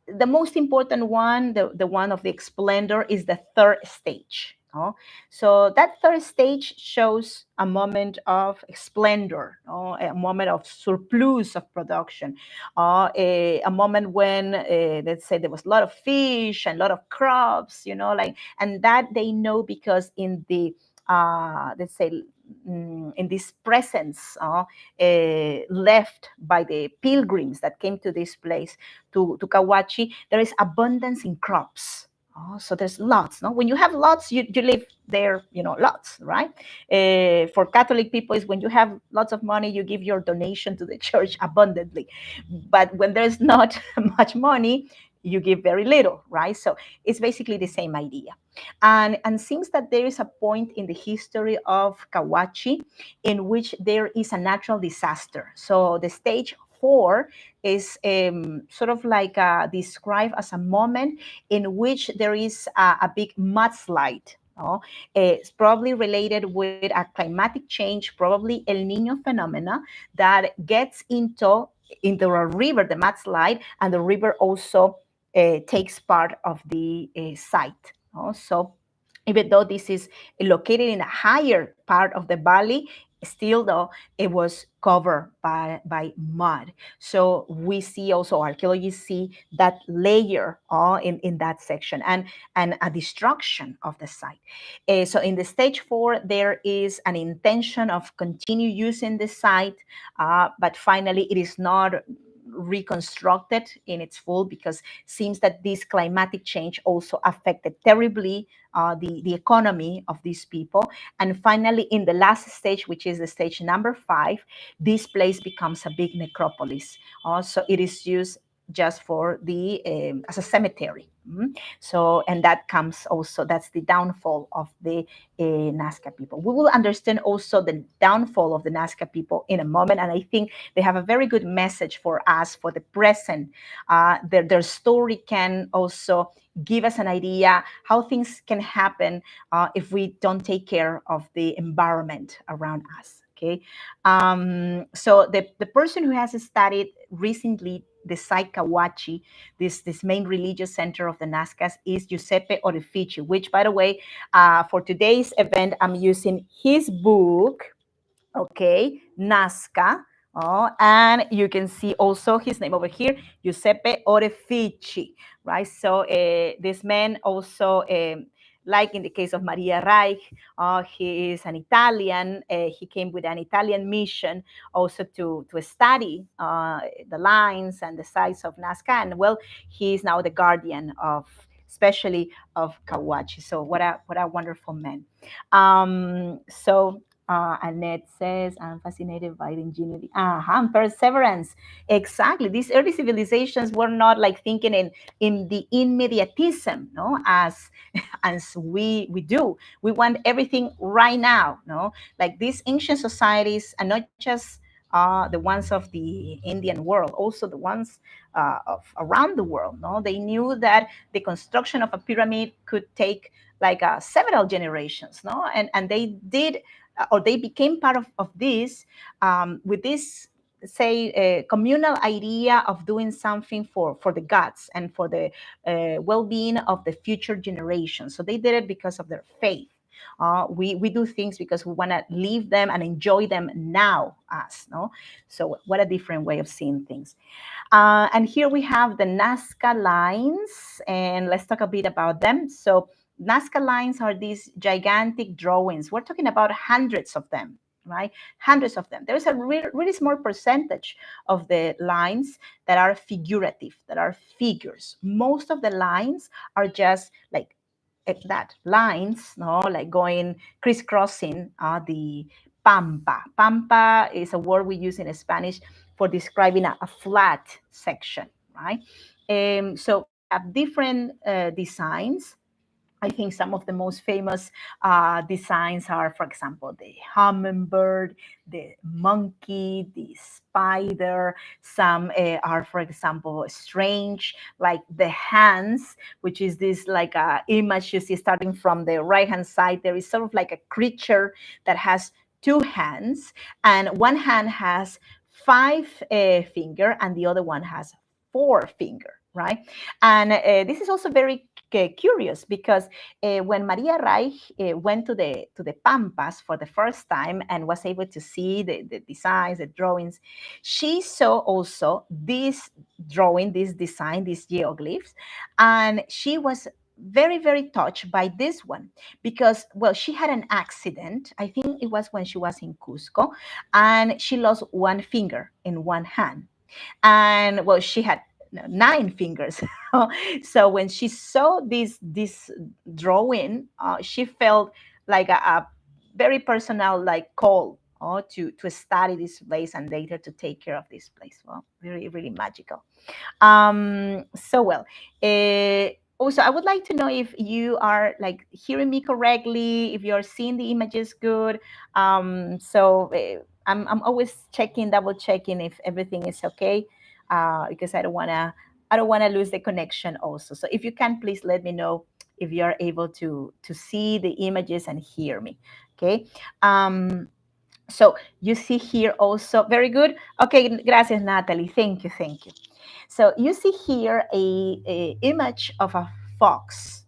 the most important one, the one of the splendor, is the third stage. So that third stage shows a moment of splendor, a moment of surplus of production, a moment when, let's say, there was a lot of fish and a lot of crops, and that they know because in the, let's say, in this presence left by the pilgrims that came to this place, to Kawachi, there is abundance in crops. So there's lots. No, when you have lots, you live there. Lots, right? For Catholic people, is when you have lots of money, you give your donation to the church abundantly. But when there's not much money, you give very little, right? So it's basically the same idea. And seems that there is a point in the history of Kawachi in which there is a natural disaster. So the stage 4 is sort of like described as a moment in which there is a big mudslide. It's probably related with a climatic change, probably El Nino phenomena, that gets into a river, the mudslide, and the river also takes part of the site. So even though this is located in a higher part of the valley, Still, though, it was covered by mud. So we see also, archaeologists see that layer in that section, and a destruction of the site. So in the stage 4, there is an intention of continue using the site, but finally it is not reconstructed in its full, because it seems that this climatic change also affected terribly the economy of these people. And finally, in the last stage, which is the stage number 5, this place becomes a big necropolis. So it is used just for the as a cemetery. So, and that comes also, that's the downfall of the Nazca people. We will understand also the downfall of the Nazca people in a moment, and I think they have a very good message for us for the present. Their story can also give us an idea how things can happen if we don't take care of the environment around us. Okay, so the person who has studied recently the site Kawachi, this main religious center of the Nazcas, is Giuseppe Orefici, which, by the way, for today's event, I'm using his book, okay, Nazca. And you can see also his name over here, Giuseppe Orefici, right? So this man also, like in the case of Maria Reich, he is an Italian. He came with an Italian mission also to study the lines and the size of Nazca. And well, he is now the guardian of, especially of Kawachi. So what a wonderful man. Annette says, I'm fascinated by the ingenuity. Perseverance. Exactly. These early civilizations were not like thinking in the immediatism, no, as we do. We want everything right now, no? Like these ancient societies, and not just the ones of the Indian world, also the ones of around the world, no? They knew that the construction of a pyramid could take like several generations, no? And they did, or they became part of this with this, say, communal idea of doing something for the gods and for the well-being of the future generations. So they did it because of their faith. We do things because we want to leave them and enjoy them now, us, no? So what a different way of seeing things. And here we have the Nazca lines, and let's talk a bit about them. So Nazca lines are these gigantic drawings. We're talking about hundreds of them, right? Hundreds of them. There's a really small percentage of the lines that are figurative, that are figures. Most of the lines are just like that, lines, no, like going crisscrossing the pampa. Pampa is a word we use in Spanish for describing a flat section, right? So we have different designs. I think some of the most famous designs are, for example, the hummingbird, the monkey, the spider. Some are, for example, strange, like the hands, which is this like image you see starting from the right-hand side. There is sort of like a creature that has two hands, and one hand has five finger, and the other one has four finger, right? And this is also very curious because when Maria Reich went to the Pampas for the first time and was able to see the designs, the drawings, she saw also this drawing, this design, these geoglyphs, and she was very, very touched by this one because, well, she had an accident. I think it was when she was in Cusco, and she lost one finger in one hand. And well, she had nine fingers. So when she saw this drawing, she felt like a very personal like call to study this place and later to take care of this place. Well, really, really magical. So well, also I would like to know if you are like hearing me correctly, if you're seeing the images good. I'm always checking, double checking if everything is okay, because I don't wanna lose the connection also. So if you can, please let me know if you are able to see the images and hear me. Okay. So you see here also, very good. Okay, gracias, Natalie. Thank you, thank you. So you see here a image of a fox.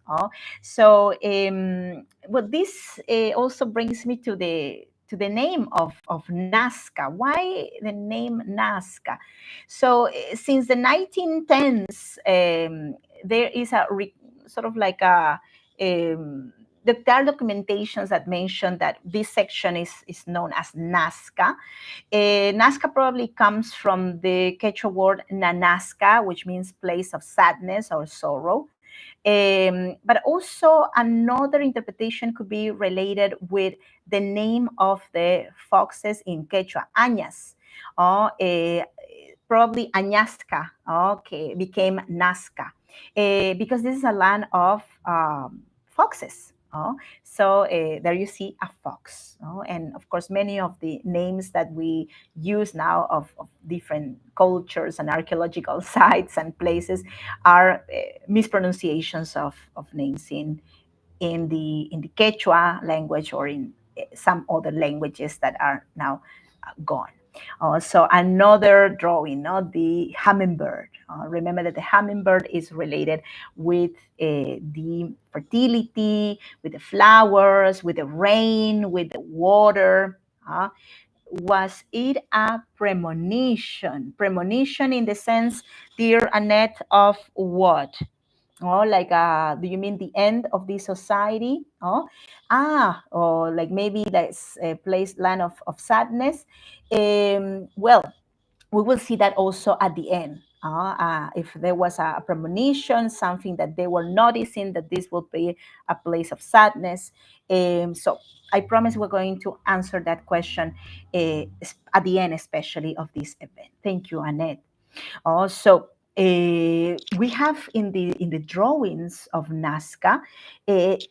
So well, this also brings me the name of Nazca. Why the name Nazca? So since the 1910s, there is a sort of like a there are documentations that mention that this section is known as Nazca. Nazca probably comes from the Quechua word nanasca, which means place of sadness or sorrow. But also another interpretation could be related with the name of the foxes in Quechua, añas, or probably Añasca, okay, became Nazca, because this is a land of foxes. So there you see a fox. And of course, many of the names that we use now of different cultures and archaeological sites and places are mispronunciations of names in the Quechua language or in some other languages that are now gone. So another drawing, the hummingbird. Remember that the hummingbird is related with the fertility, with the flowers, with the rain, with the water. Was it a premonition? Premonition in the sense, dear Annette, of what? Like, do you mean the end of the society? Or like maybe that's a place, land of sadness. Well, we will see that also at the end. If there was a premonition, something that they were noticing that this will be a place of sadness. So I promise we're going to answer that question at the end, especially of this event. Thank you, Annette. Also, we have in the drawings of Nazca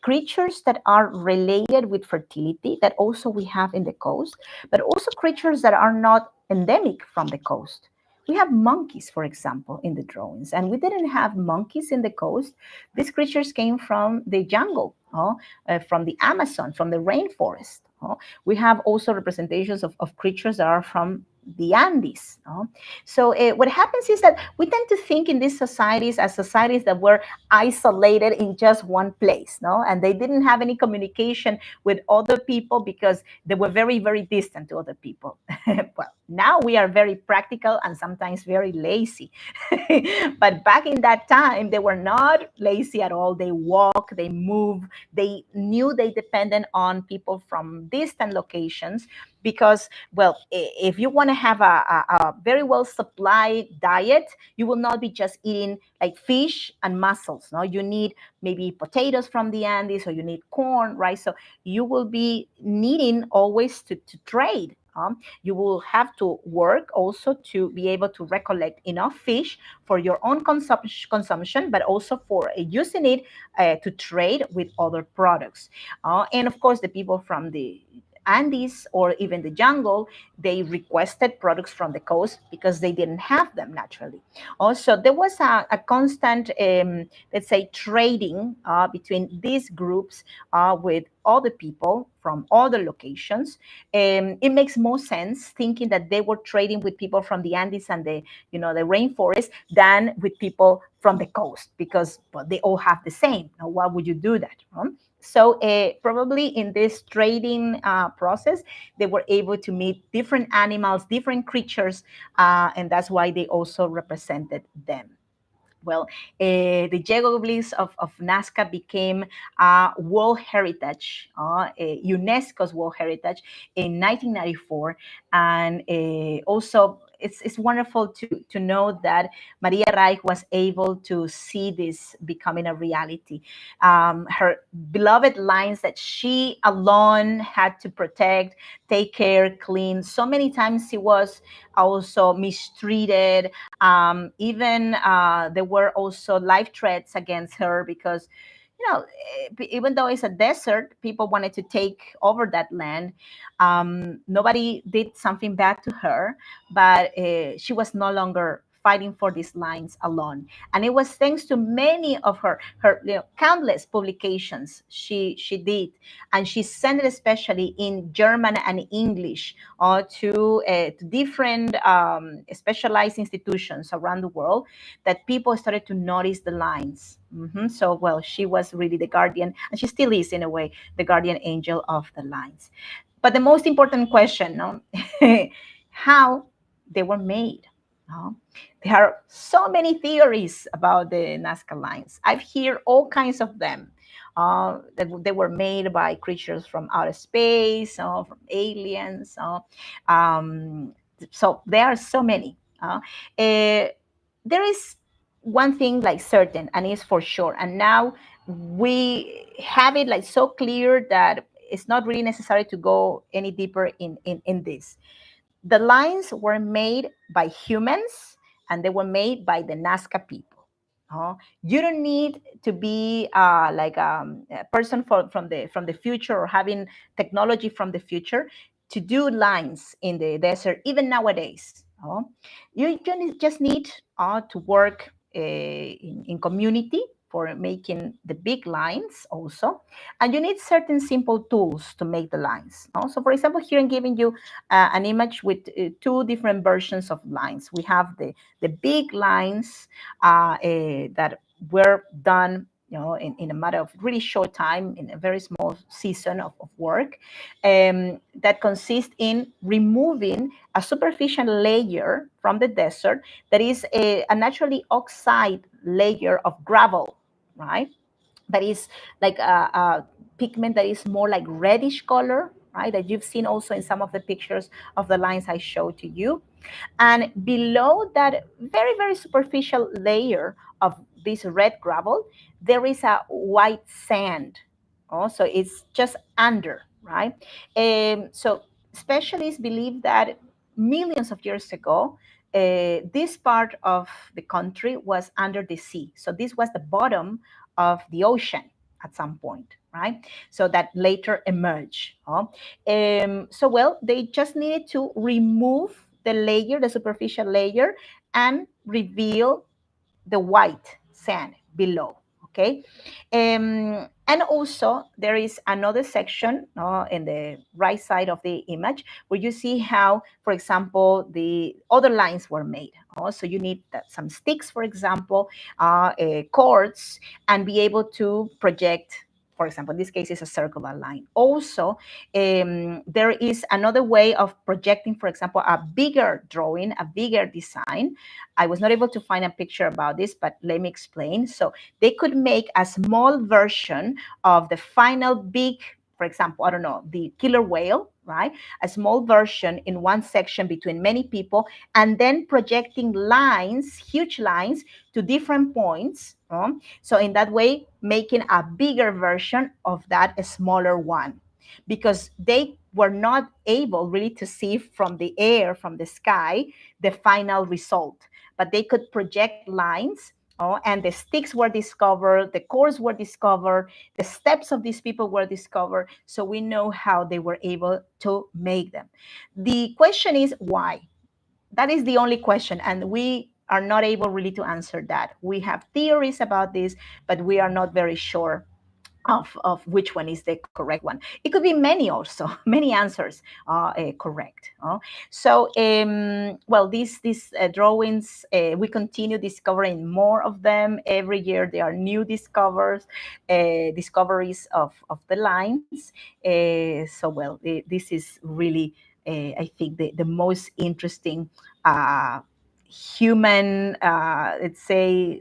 creatures that are related with fertility that also we have in the coast, but also creatures that are not endemic from the coast. We have monkeys, for example, in the drawings, and we didn't have monkeys in the coast. These creatures came from the jungle, from the Amazon, from the rainforest. We have also representations of creatures that are from the Andes. So what happens is that we tend to think in these societies as societies that were isolated in just one place, and they didn't have any communication with other people because they were very, very distant to other people. Well, now we are very practical and sometimes very lazy. But back in that time, they were not lazy at all. They walk, they move, they knew they depended on people from distant locations because, well, if you want to have a very well supplied diet, you will not be just eating like fish and mussels. No, you need maybe potatoes from the Andes, or you need corn, right? So you will be needing always to trade. You will have to work also to be able to recollect enough fish for your own consumption, but also for using it to trade with other products. And of course, the people from the Andes or even the jungle, they requested products from the coast because they didn't have them naturally. Also, there was a constant, let's say, trading between these groups with other people from other locations. It makes more sense thinking that they were trading with people from the Andes and the rainforest than with people from the coast because they all have the same. Now, why would you do that? So probably in this trading process, they were able to meet different animals, different creatures, and that's why they also represented them. Well, the geoglyphs of Nazca became World Heritage, UNESCO's World Heritage in 1994. And also, it's wonderful to know that Maria Reich was able to see this becoming a reality. Her beloved lines that she alone had to protect, take care, clean. So many times she was also mistreated. Even there were also life threats against her because, even though it's a desert, people wanted to take over that land. Nobody did something bad to her, but she was no longer fighting for these lines alone. And it was thanks to many of her countless publications she did, and she sent it especially in German and English to different specialized institutions around the world, that people started to notice the lines. So, well, she was really the guardian, and she still is in a way the guardian angel of the lines. But the most important question, no, how they were made. No? There are so many theories about the Nazca lines. I've heard all kinds of them. That they were made by creatures from outer space, from aliens. Um, so there are so many. There is one thing like certain, and it's for sure. And now we have it like so clear that it's not really necessary to go any deeper in this. The lines were made by humans, and they were made by the Nazca people. You don't need to be like a person from the future or having technology from the future to do lines in the desert, even nowadays. You just need to work in community for making the big lines also. And you need certain simple tools to make the lines. So for example, here I'm giving you an image with two different versions of lines. We have the big lines that were done in a matter of really short time, in a very small season of work, that consist in removing a superficial layer from the desert that is a naturally oxide layer of gravel, right? That is like a pigment that is more like reddish color, right? That you've seen also in some of the pictures of the lines I showed to you. And below that very, very superficial layer of this red gravel, there is a white sand. So it's just under, right? So specialists believe that millions of years ago, this part of the country was under the sea. So this was the bottom of the ocean at some point, right? So that later emerged. So, well, they just needed to remove the layer, the superficial layer, and reveal the white sand below. Okay. And also, there is another section in the right side of the image where you see how, for example, the other lines were made. So you need some sticks, for example, cords, and be able to project. For example, in this case, is a circular line. Also, there is another way of projecting, for example, a bigger drawing, a bigger design. I was not able to find a picture about this, but let me explain. So they could make a small version of the final big, for example, I don't know, the killer whale, right? A small version in one section between many people, and then projecting lines, huge lines, to different points. So in that way, making a bigger version of that smaller one, because they were not able really to see from the air, from the sky, the final result, but they could project lines. And the sticks were discovered, the cores were discovered, the steps of these people were discovered. So we know how they were able to make them. The question is why? That is the only question. And we are not able really to answer that. We have theories about this, but we are not very sure of which one is the correct one. It could be many also, many answers are correct. So, well, these drawings, we continue discovering more of them. Every year there are new discoveries of the lines. So, well, this is really, I think, the most interesting human, let's say,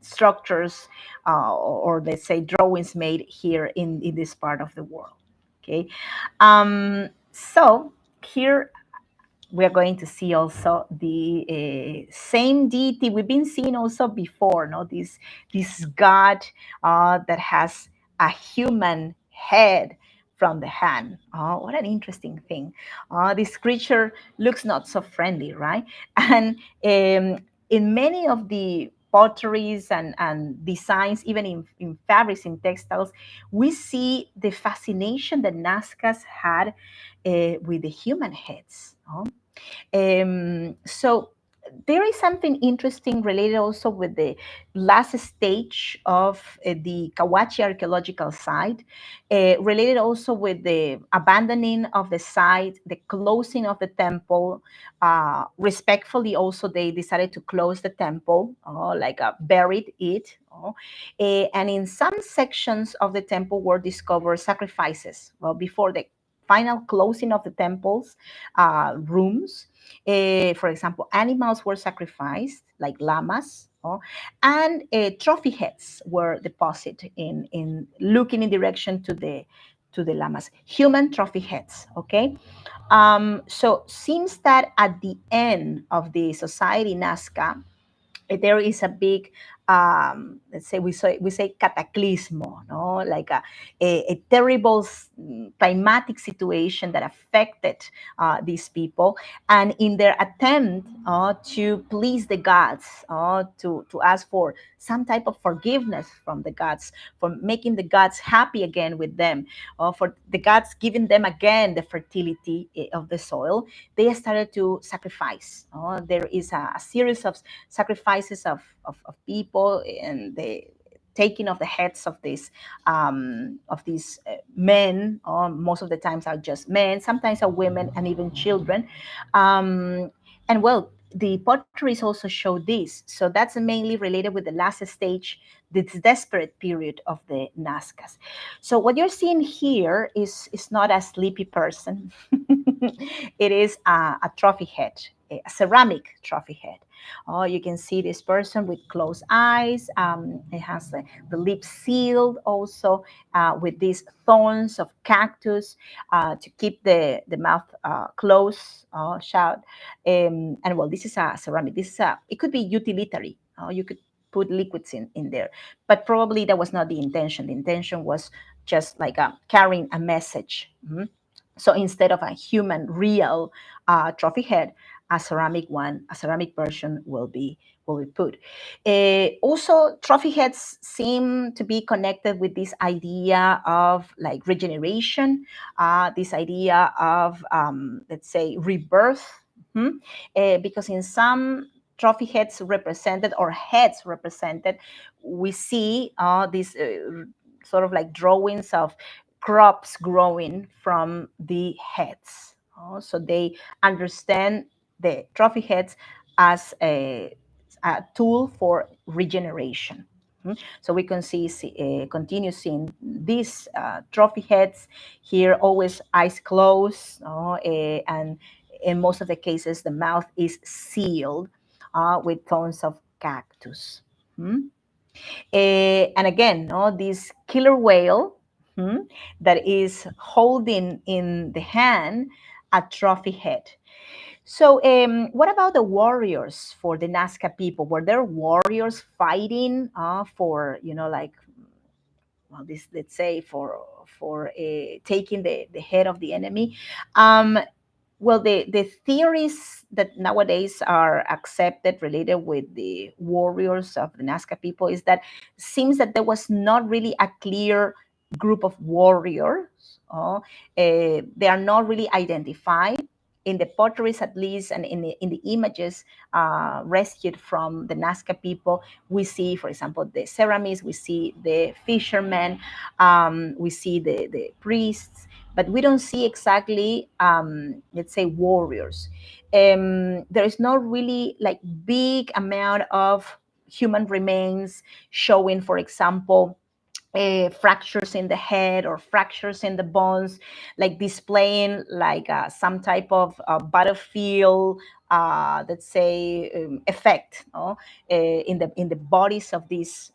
structures or let's say drawings made here in this part of the world. Okay, so here we are going to see also the same deity we've been seeing also before. No, this god that has a human head from the hand. Oh, what an interesting thing! This creature looks not so friendly, right? And in many of the potteries and designs, even in fabrics, in textiles, we see the fascination that Nazcas had with the human heads. So there is something interesting related also with the last stage of the Kawachi archaeological site, related also with the abandoning of the site, the closing of the temple. Respectfully, also they decided to close the temple, like buried it. And in some sections of the temple were discovered sacrifices. Well, before the final closing of the temple's rooms. For example, animals were sacrificed, like llamas, and trophy heads were deposited in looking in direction to the llamas, human trophy heads. Okay, so seems that at the end of the society Nazca, there is a big, let's say we say cataclysmo, no, like a terrible climatic situation that affected these people, and in their attempt to please the gods, to ask for some type of forgiveness from the gods, for making the gods happy again with them, for the gods giving them again the fertility of the soil, they started to sacrifice. There is a series of sacrifices of people, and the taking of the heads of these men, or most of the times are just men, sometimes are women and even children. And well, the potteries also show this. So that's mainly related with the last stage, this desperate period of the Nazcas. So what you're seeing here is not a sleepy person. It is a trophy head, a ceramic trophy head. Oh, you can see this person with closed eyes. It has the lips sealed also with these thorns of cactus to keep the mouth closed, shut. And well, this is a ceramic. It could be utilitary. You could put liquids in there, but probably that was not the intention. The intention was just like carrying a message. Mm-hmm. So instead of a human real trophy head, a ceramic version will be put. Also, trophy heads seem to be connected with this idea of like regeneration, this idea of let's say rebirth, because in some trophy heads represented, or heads represented, we see these sort of like drawings of crops growing from the heads. So they understand the trophy heads as a tool for regeneration. So we can continue seeing these trophy heads here, always eyes closed, and in most of the cases, the mouth is sealed with thorns of cactus. And again, this killer whale that is holding in the hand a trophy head. So, what about the warriors for the Nazca people? Were there warriors fighting for, like, well, this, let's say, for taking the head of the enemy? Well, the theories that nowadays are accepted related with the warriors of the Nazca people is that it seems that there was not really a clear group of warriors. They are not really identified in the potteries, at least, and in the images rescued from the Nazca people. We see, for example, the ceramics, we see the fishermen, we see the priests, but we don't see exactly, let's say, warriors. There is not really like big amount of human remains showing, for example, fractures in the head or fractures in the bones, like displaying like some type of battlefield, let's say, effect, in the bodies of these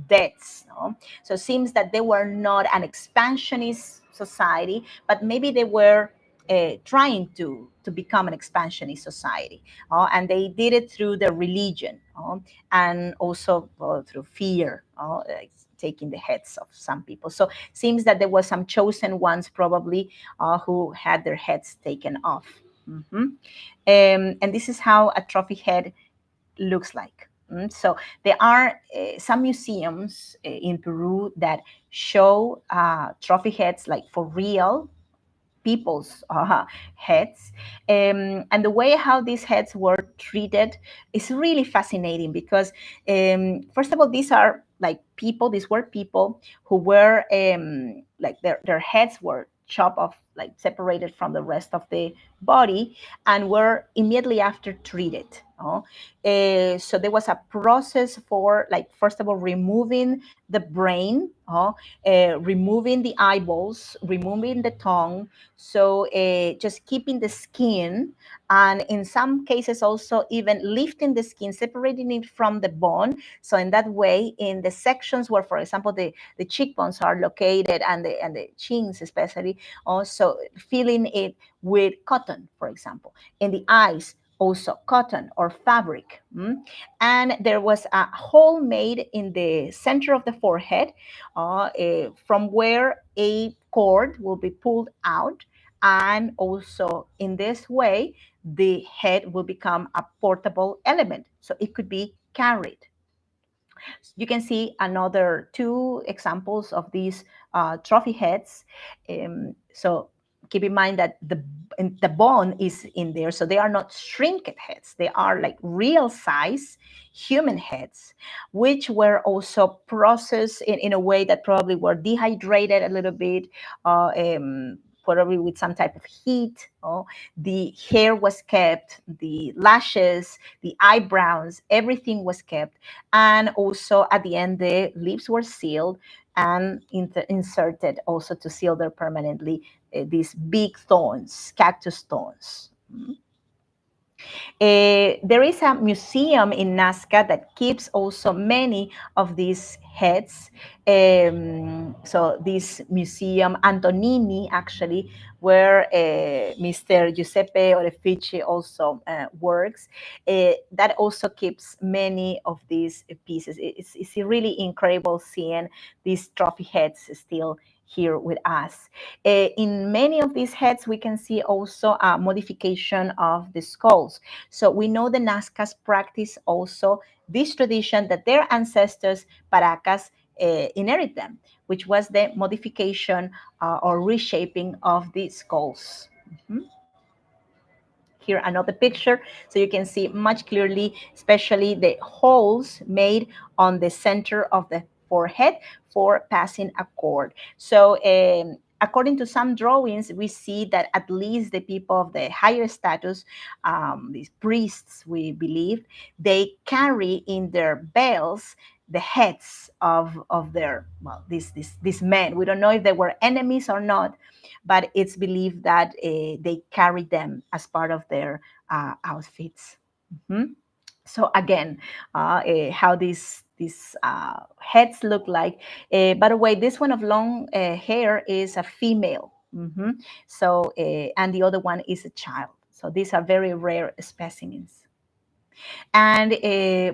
deaths. So it seems that they were not an expansionist society, but maybe they were trying to become an expansionist society, and they did it through their religion, and also through fear, like taking the heads of some people. So seems that there was some chosen ones probably who had their heads taken off. And this is how a trophy head looks like. So there are some museums in Peru that show trophy heads like for real people's heads, and the way how these heads were treated is really fascinating because first of all, these were people who were like their heads were chopped off like separated from the rest of the body and were immediately after treated. So there was a process for, like, first of all, removing the brain, removing the eyeballs, removing the tongue, so just keeping the skin, and in some cases also even lifting the skin, separating it from the bone. So in that way, in the sections where, for example, the cheekbones are located, and the chins especially, also filling it with cotton, for example. In the eyes, also cotton or fabric. And there was a hole made in the center of the forehead, from where a cord will be pulled out, and also in this way the head will become a portable element, so it could be carried. You can see another two examples of these trophy heads. So keep in mind that the bone is in there, so they are not shrinked heads. They are like real size human heads, which were also processed in a way that probably were dehydrated a little bit, probably with some type of heat. The hair was kept, the lashes, the eyebrows, everything was kept. And also at the end, the lips were sealed and inserted also to seal there permanently, these big thorns, cactus thorns. There is a museum in Nazca that keeps also many of these heads. So this museum, Antonini, actually, where Mr. Giuseppe Orefici also works, that also keeps many of these pieces. It's really incredible seeing these trophy heads still here with us. In many of these heads, we can see also a modification of the skulls. So we know the Nazcas practice also this tradition that their ancestors, Paracas, inherit them, which was the modification or reshaping of the skulls. Here another picture, so you can see much clearly, especially the holes made on the center of the forehead for passing a cord. So according to some drawings, we see that at least the people of the higher status, these priests, we believe, they carry in their belts the heads of their, well, these men. We don't know if they were enemies or not, but it's believed that they carry them as part of their outfits. So again, how these heads look like. By the way, this one of long hair is a female. So and the other one is a child. So these are very rare specimens. And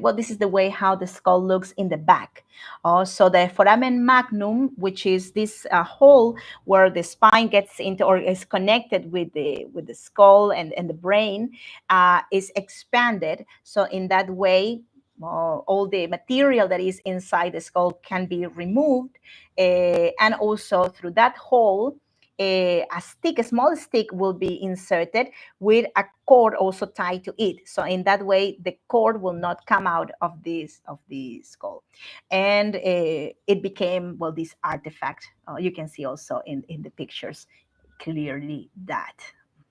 well, this is the way how the skull looks in the back. So the foramen magnum, which is this hole where the spine gets into or is connected with the skull and the brain, is expanded. So in that way, all the material that is inside the skull can be removed, and also through that hole, a small stick will be inserted with a cord also tied to it. So in that way, the cord will not come out of the skull. And it became, well, this artifact. You can see also in the pictures clearly that.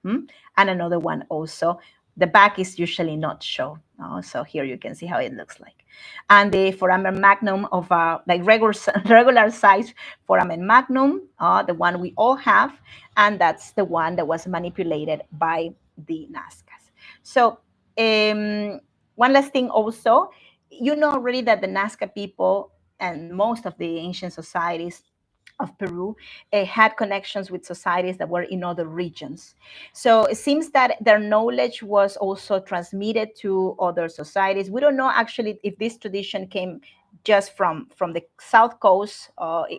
And another one also, the back is usually not shown. So here you can see how it looks like. And the foramen magnum of like regular size foramen magnum, the one we all have, and that's the one that was manipulated by the Nazcas. So one last thing also, you know already that the Nazca people and most of the ancient societies of Peru had connections with societies that were in other regions. So it seems that their knowledge was also transmitted to other societies. We don't know actually if this tradition came just from the south coast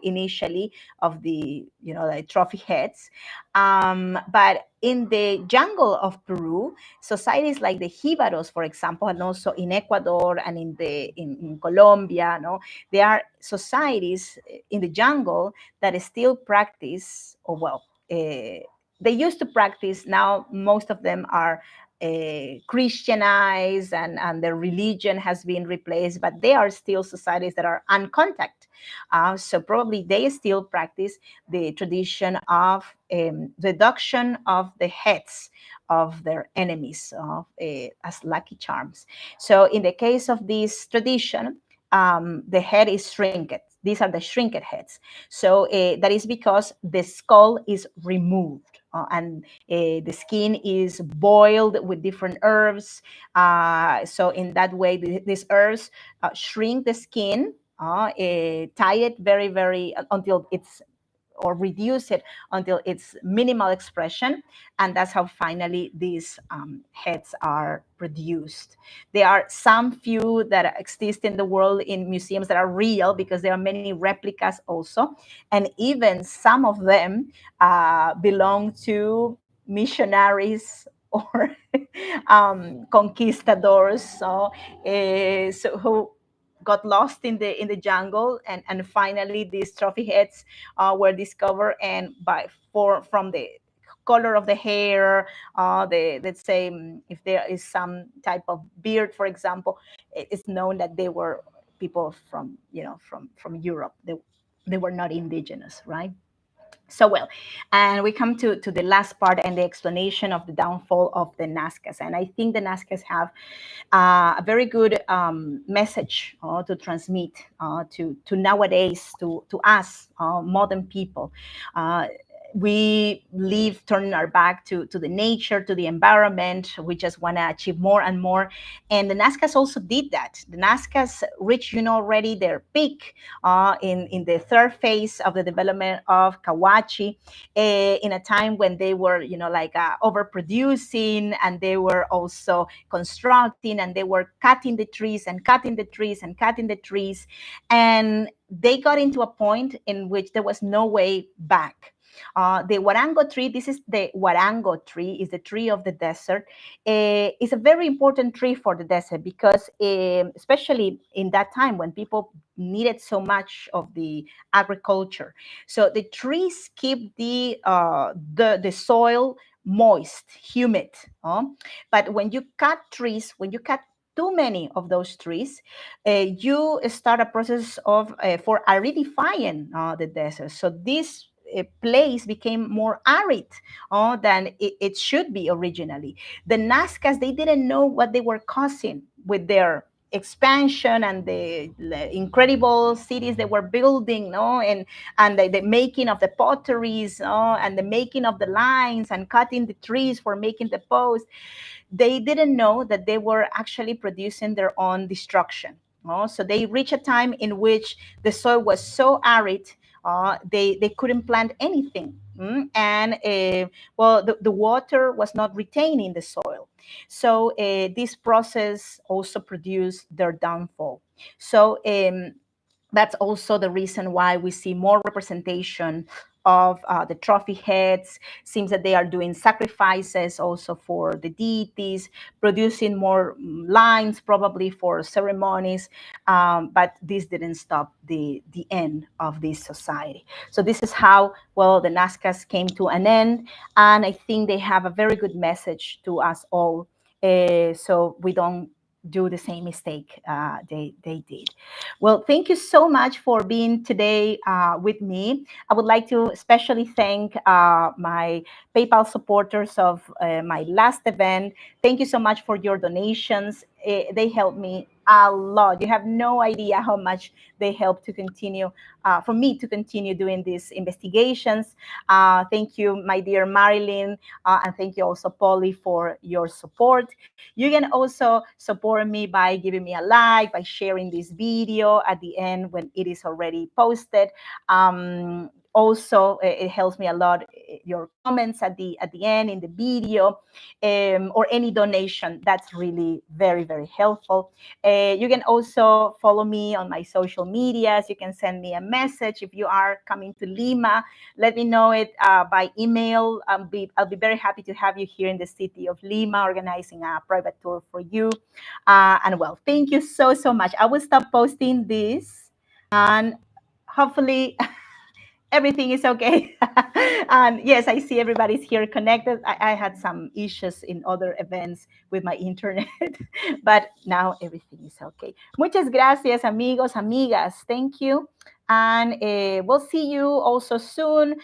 initially of the the trophy heads, but in the jungle of Peru, societies like the Jibaros, for example, and also in Ecuador and in Colombia, there are societies in the jungle that still practice, or well, they used to practice. Now most of them are Christianized, and their religion has been replaced, but they are still societies that are uncontact. So probably they still practice the tradition of reduction of the heads of their enemies as lucky charms. So in the case of this tradition, the head is shrinked. These are the shrinked heads. So that is because the skull is removed, and the skin is boiled with different herbs. So in that way, these herbs shrink the skin, tie it very, very until it's or reduce it until its minimal expression. And that's how finally these heads are produced. There are some few that exist in the world in museums that are real, because there are many replicas also. And even some of them belong to missionaries or conquistadors, so who got lost in the jungle, and finally these trophy heads were discovered, and from the color of the hair, the let's say, if there is some type of beard, for example, it's known that they were people from, from Europe. They were not indigenous, right? So well, and we come to the last part and the explanation of the downfall of the Nazcas. And I think the Nazcas have a very good message to transmit to nowadays, to us modern people. We live turning our back to the nature, to the environment. We just want to achieve more and more. And the Nazcas also did that. The Nazcas reached, already their peak in the third phase of the development of Kawachi, in a time when they were, like overproducing, and they were also constructing, and they were cutting the trees and cutting the trees and cutting the trees. And they got into a point in which there was no way back. The Warango tree, this is the Warango tree, is the tree of the desert. It's a very important tree for the desert, because especially in that time when people needed so much of the agriculture. So the trees keep the soil moist, humid. But when you cut trees, when you cut too many of those trees, you start a process of for aridifying the desert. So this place became more arid than it should be originally. The Nazcas, they didn't know what they were causing with their expansion and the incredible cities they were building, and the making of the potteries, and the making of the lines and cutting the trees for making the posts. They didn't know that they were actually producing their own destruction. So they reached a time in which the soil was so arid, they couldn't plant anything. And well, the water was not retaining the soil. So this process also produced their downfall. So that's also the reason why we see more representation of the trophy heads. Seems that they are doing sacrifices also for the deities, producing more lines probably for ceremonies, but this didn't stop the end of this society. So this is how, well, the Nazcas came to an end, and I think they have a very good message to us all, so we don't do the same mistake they did. Well, thank you so much for being today with me. I would like to especially thank my PayPal supporters of my last event. Thank you so much for your donations. They helped me a lot. You have no idea how much they help to continue, for me to continue doing these investigations. Thank you, my dear Marilyn, and thank you also, Polly, for your support. You can also support me by giving me a like, by sharing this video at the end when it is already posted. Also, it helps me a lot. Your comments at the end in the video, or any donation, that's really very, very helpful. You can also follow me on my social medias. You can send me a message if you are coming to Lima. Let me know it by email. I'll be very happy to have you here in the city of Lima, organizing a private tour for you. And well, thank you so, so much. I will stop posting this, and hopefully everything is okay. And yes, I see everybody's here connected. I had some issues in other events with my internet, but now everything is okay. Muchas gracias, amigos, amigas. Thank you. And we'll see you also soon.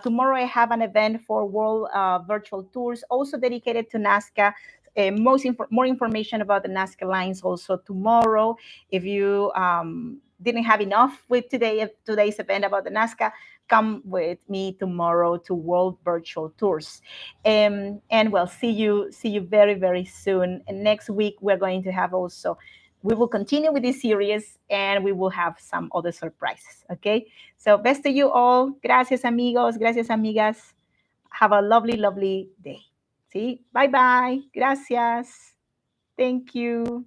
Tomorrow I have an event for World Virtual Tours, also dedicated to Nazca. More information about the Nazca lines also tomorrow. If you didn't have enough with today's event about the Nazca, come with me tomorrow to World Virtual Tours. And we'll see you very, very soon. And next week, we're going to have also, we will continue with this series and we will have some other surprises, okay? So best to you all. Gracias, amigos. Gracias, amigas. Have a lovely, lovely day. See? Bye-bye. Gracias. Thank you.